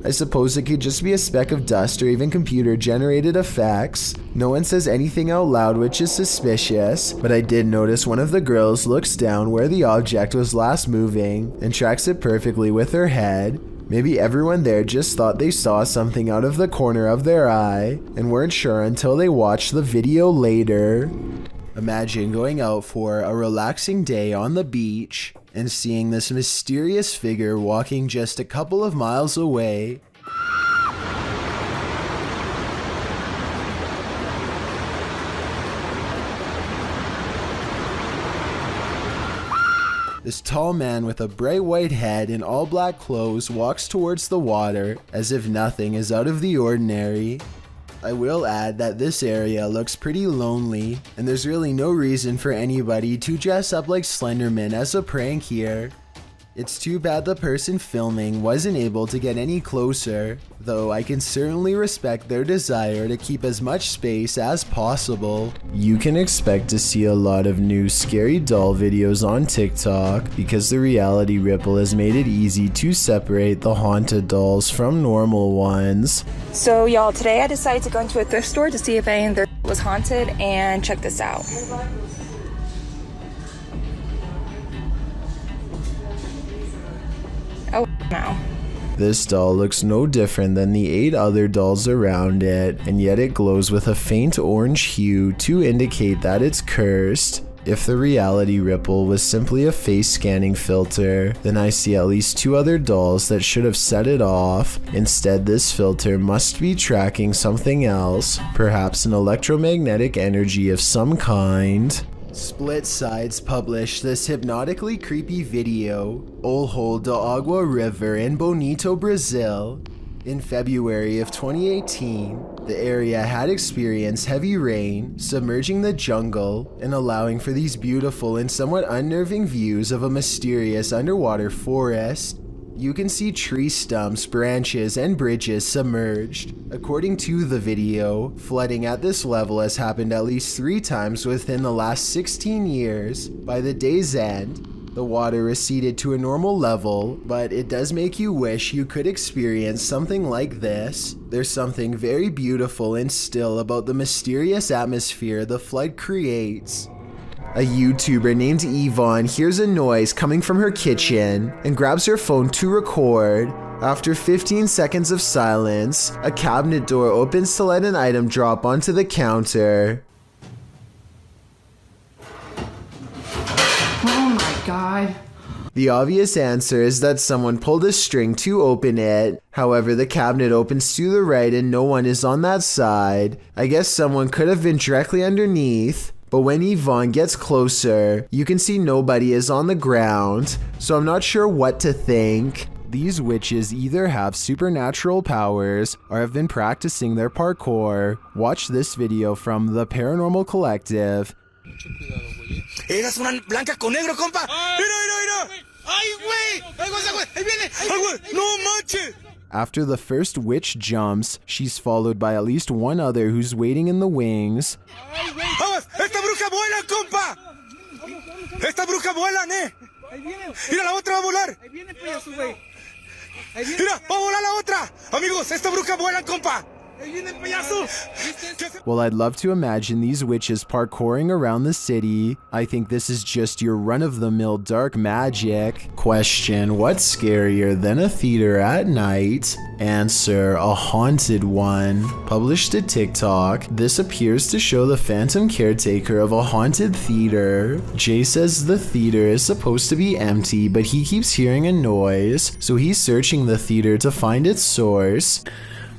I suppose it could just be a speck of dust or even computer-generated effects. No one says anything out loud, which is suspicious, but I did notice one of the girls looks down where the object was last moving and tracks it perfectly with her head. Maybe everyone there just thought they saw something out of the corner of their eye and weren't sure until they watched the video later. Imagine going out for a relaxing day on the beach and seeing this mysterious figure walking just a couple of miles away. This tall man with a bright white head and all black clothes walks towards the water as if nothing is out of the ordinary. I will add that this area looks pretty lonely, and there's really no reason for anybody to dress up like Slenderman as a prank here. It's too bad the person filming wasn't able to get any closer, though I can certainly respect their desire to keep as much space as possible. You can expect to see a lot of new scary doll videos on TikTok because the reality ripple has made it easy to separate the haunted dolls from normal ones. So y'all, today I decided to go into a thrift store to see if any of their was haunted, and check this out. Oh, no. This doll looks no different than the 8 other dolls around it, and yet it glows with a faint orange hue to indicate that it's cursed. If the reality ripple was simply a face scanning filter, then I see at least 2 other dolls that should have set it off. Instead, this filter must be tracking something else, perhaps an electromagnetic energy of some kind. Split Sides published this hypnotically creepy video, Olho da Água River in Bonito, Brazil. In February of 2018, the area had experienced heavy rain, submerging the jungle and allowing for these beautiful and somewhat unnerving views of a mysterious underwater forest. You can see tree stumps, branches, and bridges submerged. According to the video, flooding at this level has happened at least 3 times within the last 16 years. By the day's end, the water receded to a normal level, but it does make you wish you could experience something like this. There's something very beautiful and still about the mysterious atmosphere the flood creates. A YouTuber named Yvonne hears a noise coming from her kitchen and grabs her phone to record. After 15 seconds of silence, a cabinet door opens to let an item drop onto the counter. Oh my god. The obvious answer is that someone pulled a string to open it. However, the cabinet opens to the right and no one is on that side. I guess someone could have been directly underneath. But when Yvonne gets closer, you can see nobody is on the ground, so I'm not sure what to think. These witches either have supernatural powers or have been practicing their parkour. Watch this video from the Paranormal Collective. Eras una blanca con negro, compa. Mira. ¡Ay, güey! ¡Ahí viene! ¡Ay, güey! ¡No manches! After the first witch jumps, she's followed by at least one other who's waiting in the wings. ¡Vamos! ¡Esta bruja vuela, compa! ¡Esta bruja vuela, Mira, la otra va a volar. Ahí viene, payaso, güey. Mira, va a volar la otra. Amigos, esta bruja vuela, compa. Ahí viene el payaso. Well, I'd love to imagine these witches parkouring around the city. I think this is just your run-of-the-mill dark magic. Question: what's scarier than a theater at night? Answer: a haunted one. Published to TikTok, this appears to show the phantom caretaker of a haunted theater. Jay says the theater is supposed to be empty, but he keeps hearing a noise, so he's searching the theater to find its source.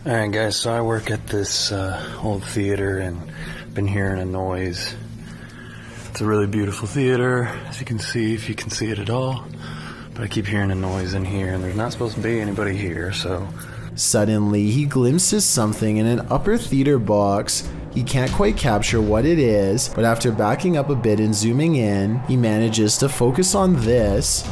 Alright guys, so I work at this old theater and been hearing a noise. It's a really beautiful theater, as you can see, if you can see it at all. But I keep hearing a noise in here and there's not supposed to be anybody here, so... Suddenly, he glimpses something in an upper theater box. He can't quite capture what it is, but after backing up a bit and zooming in, he manages to focus on this.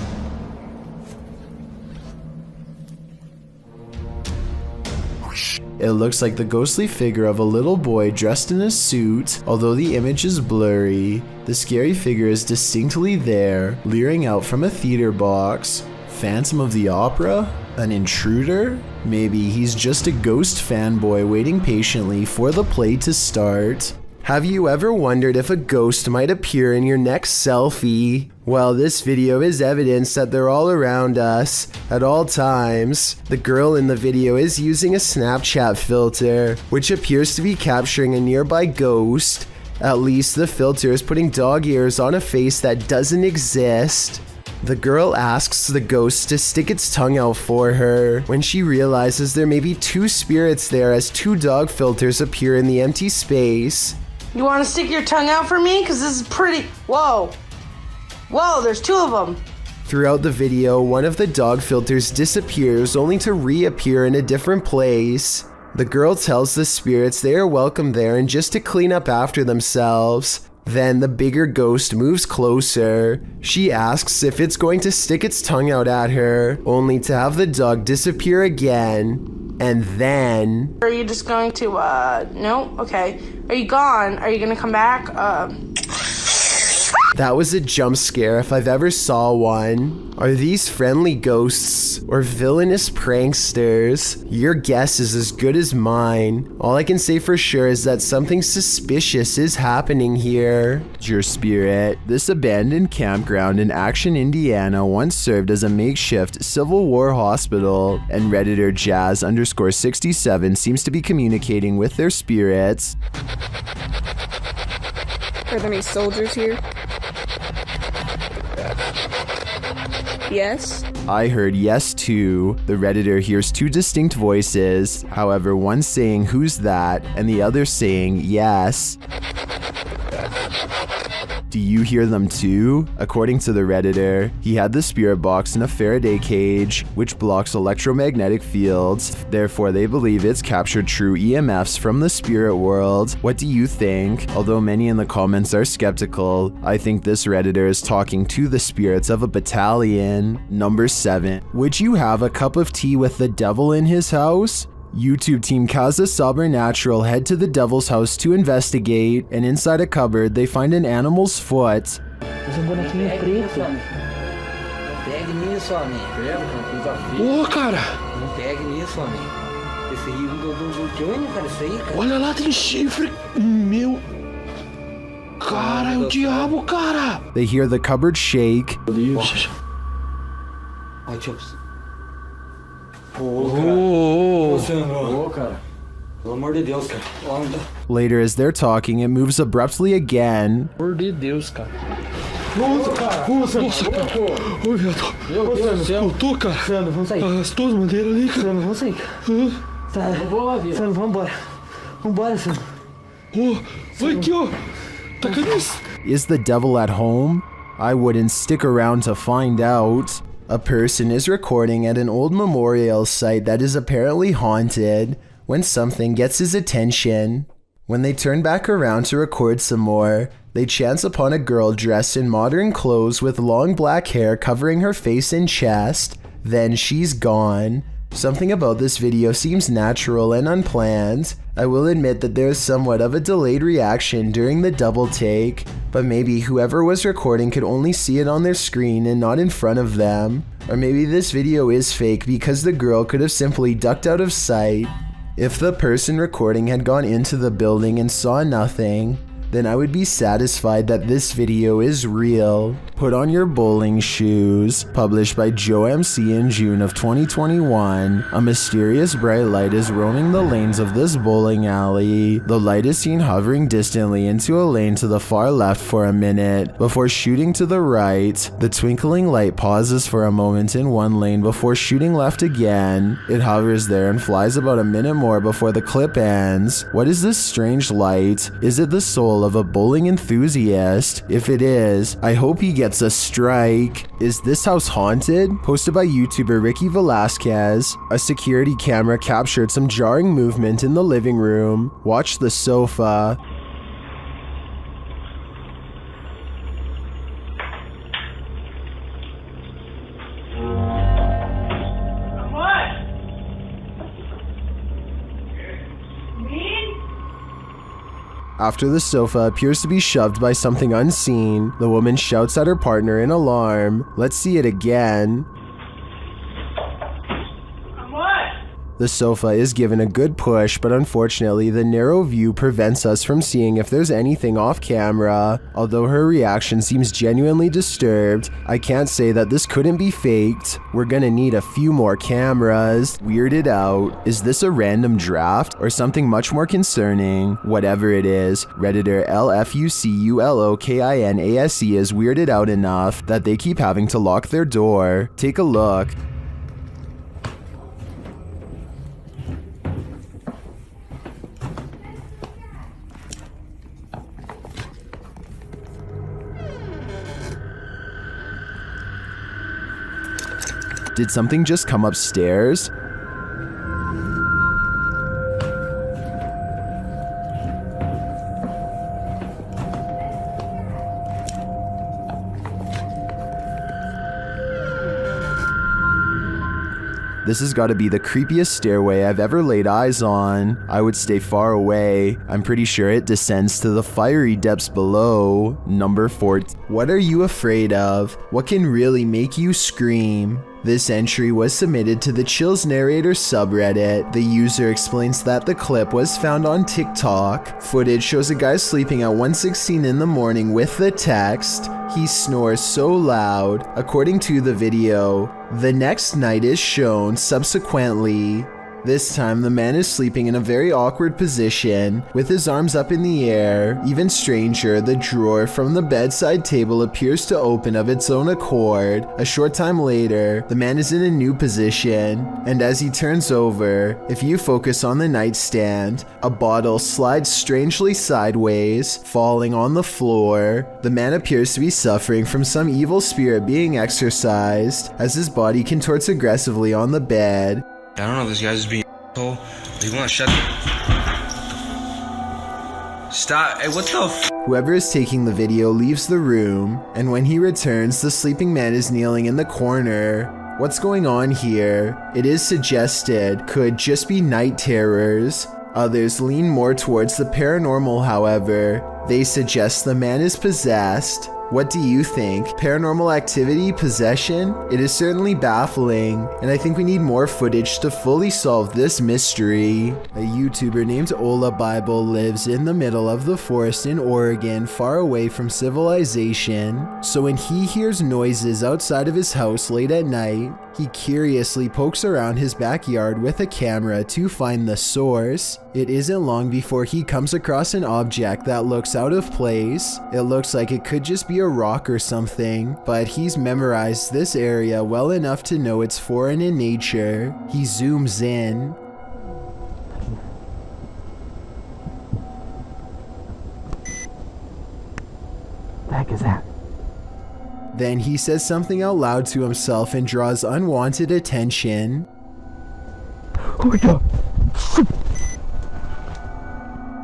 It looks like the ghostly figure of a little boy dressed in a suit. Although the image is blurry, the scary figure is distinctly there, leering out from a theater box. Phantom of the Opera? An intruder? Maybe he's just a ghost fanboy waiting patiently for the play to start. Have you ever wondered if a ghost might appear in your next selfie? Well, this video is evidence that they're all around us at all times. The girl in the video is using a Snapchat filter, which appears to be capturing a nearby ghost. At least the filter is putting dog ears on a face that doesn't exist. The girl asks the ghost to stick its tongue out for her when she realizes there may be 2 spirits there as 2 dog filters appear in the empty space. You want to stick your tongue out for me? Because this is pretty... Whoa. Whoa, there's 2 of them. Throughout the video, one of the dog filters disappears only to reappear in a different place. The girl tells the spirits they are welcome there and just to clean up after themselves. Then the bigger ghost moves closer. She asks if it's going to stick its tongue out at her, only to have the dog disappear again. And then... Are you just going to, no? Okay. Are you gone? Are you gonna come back? That was a jump scare if I've ever saw one. Are these friendly ghosts or villainous pranksters? Your guess is as good as mine. All I can say for sure is that something suspicious is happening here. Your spirit. This abandoned campground in Action, Indiana once served as a makeshift Civil War hospital, and Redditor Jazz_67 seems to be communicating with their spirits. Are there any soldiers here? Yes? I heard yes too. The Redditor hears 2 distinct voices, however one saying who's that and the other saying yes. Do you hear them too? According to the Redditor, he had the spirit box in a Faraday cage, which blocks electromagnetic fields. Therefore, they believe it's captured true EMFs from the spirit world. What do you think? Although many in the comments are skeptical, I think this Redditor is talking to the spirits of a battalion. Number 7. Would you have a cup of tea with the devil in his house? YouTube team Kaza Sobernatural head to the devil's house to investigate, and inside a cupboard they find an animal's foot. Mas bonequinho preto. Não pegue nisso, homem. Ô, cara! Não pegue nisso, homem. Esse livro do Johnny, cara, isso aí, cara. Olha lá, tem chifre. Meu... Cara, é o diabo, cara! They hear the cupboard shake. Ó, deixa eu... Ô, cara. Pelo amor de Deus, cara. Later, as they're talking, it moves abruptly again. Pelo amor de Deus, cara. Nossa, cara! Nossa, cara! Ô, viado! Meu Deus do céu! Voltou, cara! Sandro, vamos sair. Arrastou as madeiras ali, cara! Sandro, vamos sair. Tá, eu vou lá, viu? Sandro, vambora. Vambora, Sandro. Ô, vai aqui, ó! Tá cadê isso? Is the devil at home? I wouldn't stick around to find out. A person is recording at an old memorial site that is apparently haunted when something gets his attention. When they turn back around to record some more, they chance upon a girl dressed in modern clothes with long black hair covering her face and chest. Then she's gone. Something about this video seems natural and unplanned. I will admit that there is somewhat of a delayed reaction during the double take, but maybe whoever was recording could only see it on their screen and not in front of them. Or maybe this video is fake because the girl could have simply ducked out of sight. If the person recording had gone into the building and saw nothing, then I would be satisfied that this video is real. Put on your bowling shoes. Published by Joe MC in June of 2021. A mysterious bright light is roaming the lanes of this bowling alley. The light is seen hovering distantly into a lane to the far left for a minute before shooting to the right. The twinkling light pauses for a moment in one lane before shooting left again. It hovers there and flies about a minute more before the clip ends. What is this strange light? Is it the soul of a bowling enthusiast? If it is, I hope he gets a strike. Is this house haunted? Posted by YouTuber Ricky Velasquez. A security camera captured some jarring movement in the living room. Watch the sofa. After the sofa appears to be shoved by something unseen, the woman shouts at her partner in alarm. Let's see it again. The sofa is given a good push, but unfortunately the narrow view prevents us from seeing if there's anything off camera. Although her reaction seems genuinely disturbed, I can't say that this couldn't be faked. We're gonna need a few more cameras. Weirded out. Is this a random draft or something much more concerning? Whatever it is, Redditor LFUCULOKINASE is weirded out enough that they keep having to lock their door. Take a look. Did something just come upstairs? This has got to be the creepiest stairway I've ever laid eyes on. I would stay far away. I'm pretty sure it descends to the fiery depths below. Number 4. What are you afraid of? What can really make you scream? This entry was submitted to the Chills Narrator subreddit. The user explains that the clip was found on TikTok. Footage shows a guy sleeping at 1:16 in the morning with the text, "He snores so loud." According to the video, the next night is shown subsequently. This time, the man is sleeping in a very awkward position, with his arms up in the air. Even stranger, the drawer from the bedside table appears to open of its own accord. A short time later, the man is in a new position, and as he turns over, if you focus on the nightstand, a bottle slides strangely sideways, falling on the floor. The man appears to be suffering from some evil spirit being exorcised, as his body contorts aggressively on the bed. I don't know, this guy's just being an asshole. He won't shut Stop. Hey, what the f? Whoever is taking the video leaves the room, and when he returns, the sleeping man is kneeling in the corner. What's going on here? It is suggested could just be night terrors. Others lean more towards the paranormal, however. They suggest the man is possessed. What do you think? Paranormal activity? Possession? It is certainly baffling, and I think we need more footage to fully solve this mystery. A YouTuber named Ola Bible lives in the middle of the forest in Oregon, far away from civilization. So when he hears noises outside of his house late at night, he curiously pokes around his backyard with a camera to find the source. It isn't long before he comes across an object that looks out of place. It looks like it could just be a rock or something, but he's memorized this area well enough to know it's foreign in nature. He zooms in. The heck is that? Then he says something out loud to himself and draws unwanted attention. Oh my god!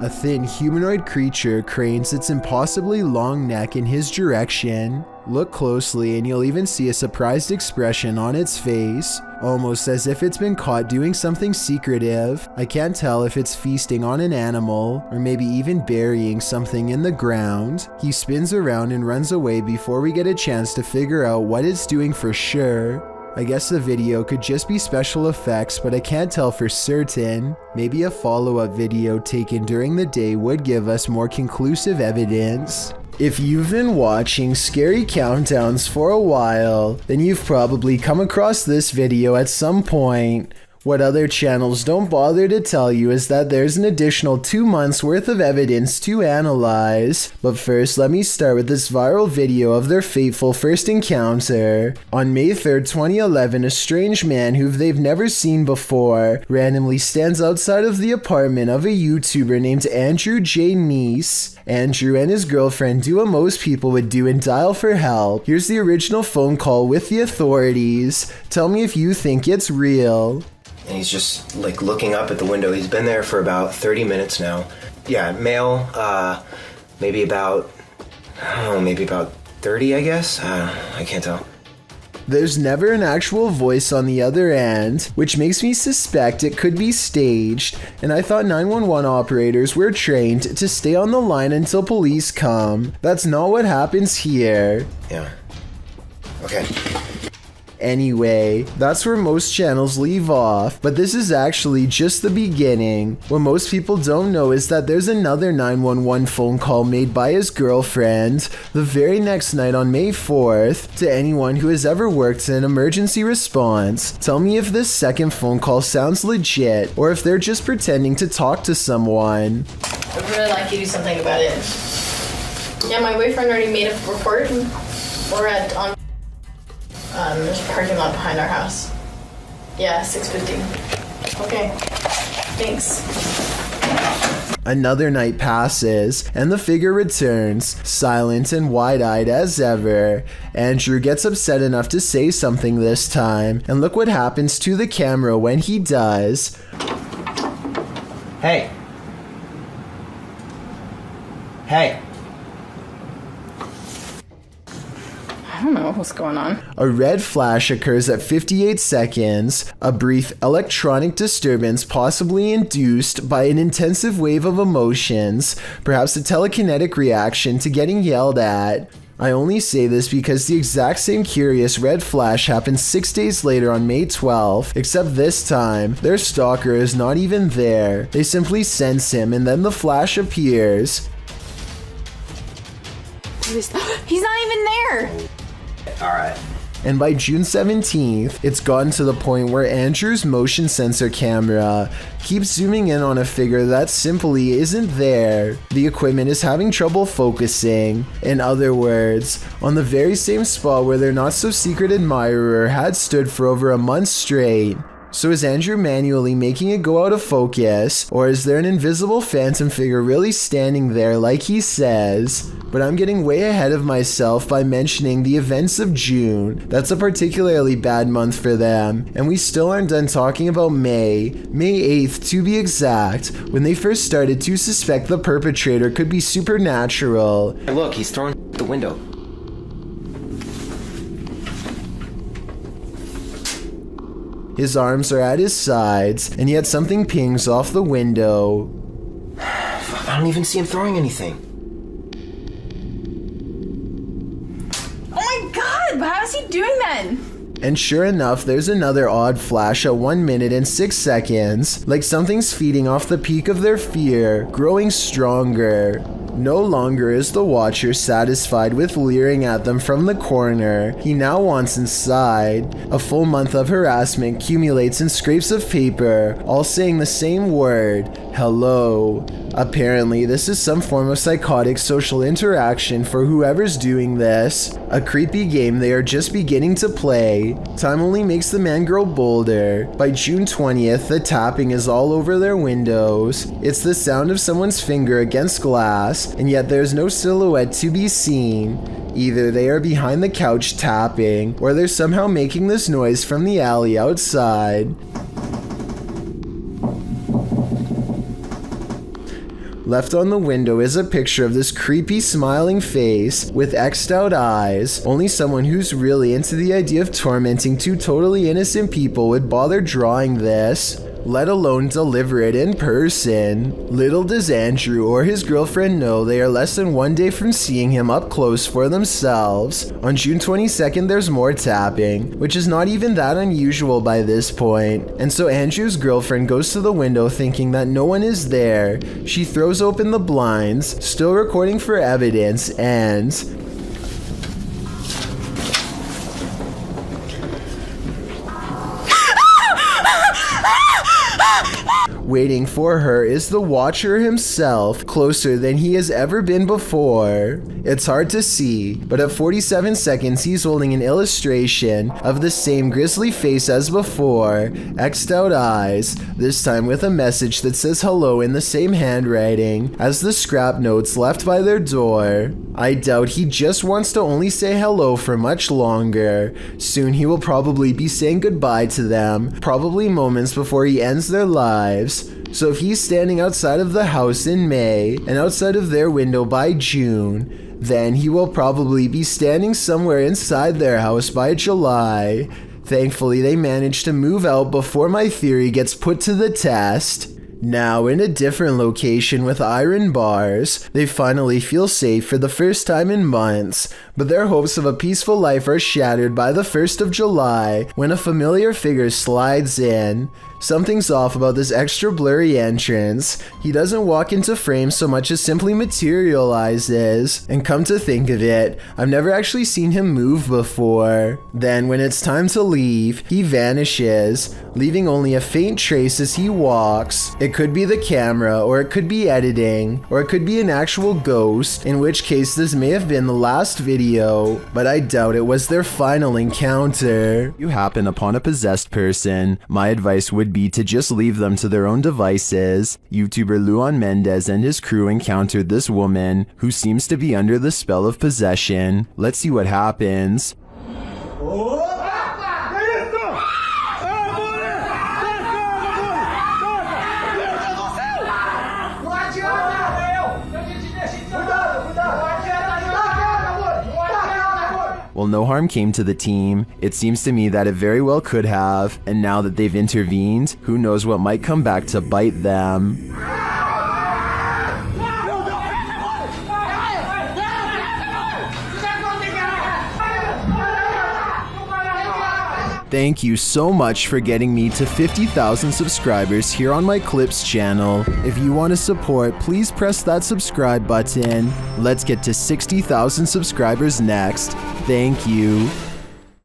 A thin humanoid creature cranes its impossibly long neck in his direction. Look closely and you'll even see a surprised expression on its face, almost as if it's been caught doing something secretive. I can't tell if it's feasting on an animal, or maybe even burying something in the ground. He spins around and runs away before we get a chance to figure out what it's doing for sure. I guess the video could just be special effects, but I can't tell for certain. Maybe a follow-up video taken during the day would give us more conclusive evidence. If you've been watching Scary Countdowns for a while, then you've probably come across this video at some point. What other channels don't bother to tell you is that there's an additional 2 months worth of evidence to analyze. But first, let me start with this viral video of their fateful first encounter. On May 3rd, 2011, a strange man who they've never seen before randomly stands outside of the apartment of a YouTuber named Andrew J. Neese. Andrew and his girlfriend do what most people would do and dial for help. Here's the original phone call with the authorities. Tell me if you think it's real. And he's just like looking up at the window. He's been there for about 30 minutes now. Yeah, male, maybe about, I don't know, maybe about 30, I guess? I can't tell. There's never an actual voice on the other end, which makes me suspect it could be staged, and I thought 911 operators were trained to stay on the line until police come. That's not what happens here. Yeah. Okay. Anyway, that's where most channels leave off, but this is actually just the beginning. What most people don't know is that there's another 911 phone call made by his girlfriend the very next night on May 4th to anyone who has ever worked in emergency response. Tell me if this second phone call sounds legit, or if they're just pretending to talk to someone. I'd really like you to do something about it. Yeah, my boyfriend already made a report, and we're on there's a parking lot behind our house. Yeah, 6:50. Okay, thanks. Another night passes, and the figure returns, silent and wide-eyed as ever. Andrew gets upset enough to say something this time, and look what happens to the camera when he does. Hey. Hey. I don't know what's going on. A red flash occurs at 58 seconds, a brief electronic disturbance possibly induced by an intensive wave of emotions, perhaps a telekinetic reaction to getting yelled at. I only say this because the exact same curious red flash happened 6 days later on May 12th, except this time, their stalker is not even there. They simply sense him and then the flash appears. He's not even there! Alright. And by June 17th, it's gotten to the point where Andrew's motion sensor camera keeps zooming in on a figure that simply isn't there. The equipment is having trouble focusing. In other words, on the very same spot where their not-so-secret admirer had stood for over a month straight. So is Andrew manually making it go out of focus, or is there an invisible phantom figure really standing there like he says? But I'm getting way ahead of myself by mentioning the events of June. That's a particularly bad month for them, and we still aren't done talking about May 8th to be exact, when they first started to suspect the perpetrator could be supernatural. Hey, look, he's throwing the window. His arms are at his sides, and yet something pings off the window. I don't even see him throwing anything. Oh my god, but how is he doing that? And sure enough, there's another odd flash at 1 minute and 6 seconds, like something's feeding off the peak of their fear, growing stronger. No longer is the watcher satisfied with leering at them from the corner. He now wants inside. A full month of harassment accumulates in scraps of paper, all saying the same word, hello. Apparently, this is some form of psychotic social interaction for whoever's doing this. A creepy game they are just beginning to play. Time only makes the man grow bolder. By June 20th, the tapping is all over their windows. It's the sound of someone's finger against glass, and yet there's no silhouette to be seen. Either they are behind the couch tapping, or they're somehow making this noise from the alley outside. Left on the window is a picture of this creepy smiling face with X'd out eyes. Only someone who's really into the idea of tormenting two totally innocent people would bother drawing this, let alone deliver it in person. Little does Andrew or his girlfriend know they are less than 1 day from seeing him up close for themselves. On June 22nd, there's more tapping, which is not even that unusual by this point. And so Andrew's girlfriend goes to the window thinking that no one is there. She throws open the blinds, still recording for evidence, and waiting for her is the watcher himself, closer than he has ever been before. It's hard to see, but at 47 seconds he's holding an illustration of the same grisly face as before, X'd out eyes, this time with a message that says hello in the same handwriting as the scrap notes left by their door. I doubt he just wants to only say hello for much longer. Soon he will probably be saying goodbye to them, probably moments before he ends their lives. So if he's standing outside of the house in May and outside of their window by June, then he will probably be standing somewhere inside their house by July. Thankfully, they managed to move out before my theory gets put to the test. Now in a different location with iron bars, they finally feel safe for the first time in months, but their hopes of a peaceful life are shattered by the 1st of July when a familiar figure slides in. Something's off about this extra blurry entrance. He doesn't walk into frame so much as simply materializes. And come to think of it, I've never actually seen him move before. Then when it's time to leave, he vanishes, leaving only a faint trace as he walks. It could be the camera, or it could be editing, or it could be an actual ghost, in which case this may have been the last video, but I doubt it was their final encounter. If you happen upon a possessed person, my advice would be to just leave them to their own devices. YouTuber Luan Mendez and his crew encountered this woman who seems to be under the spell of possession. Let's see what happens. Well, no harm came to the team. It seems to me that it very well could have, and now that they've intervened, who knows what might come back to bite them. Thank you so much for getting me to 50,000 subscribers here on my Clips channel. If you want to support, please press that subscribe button. Let's get to 60,000 subscribers next. Thank you.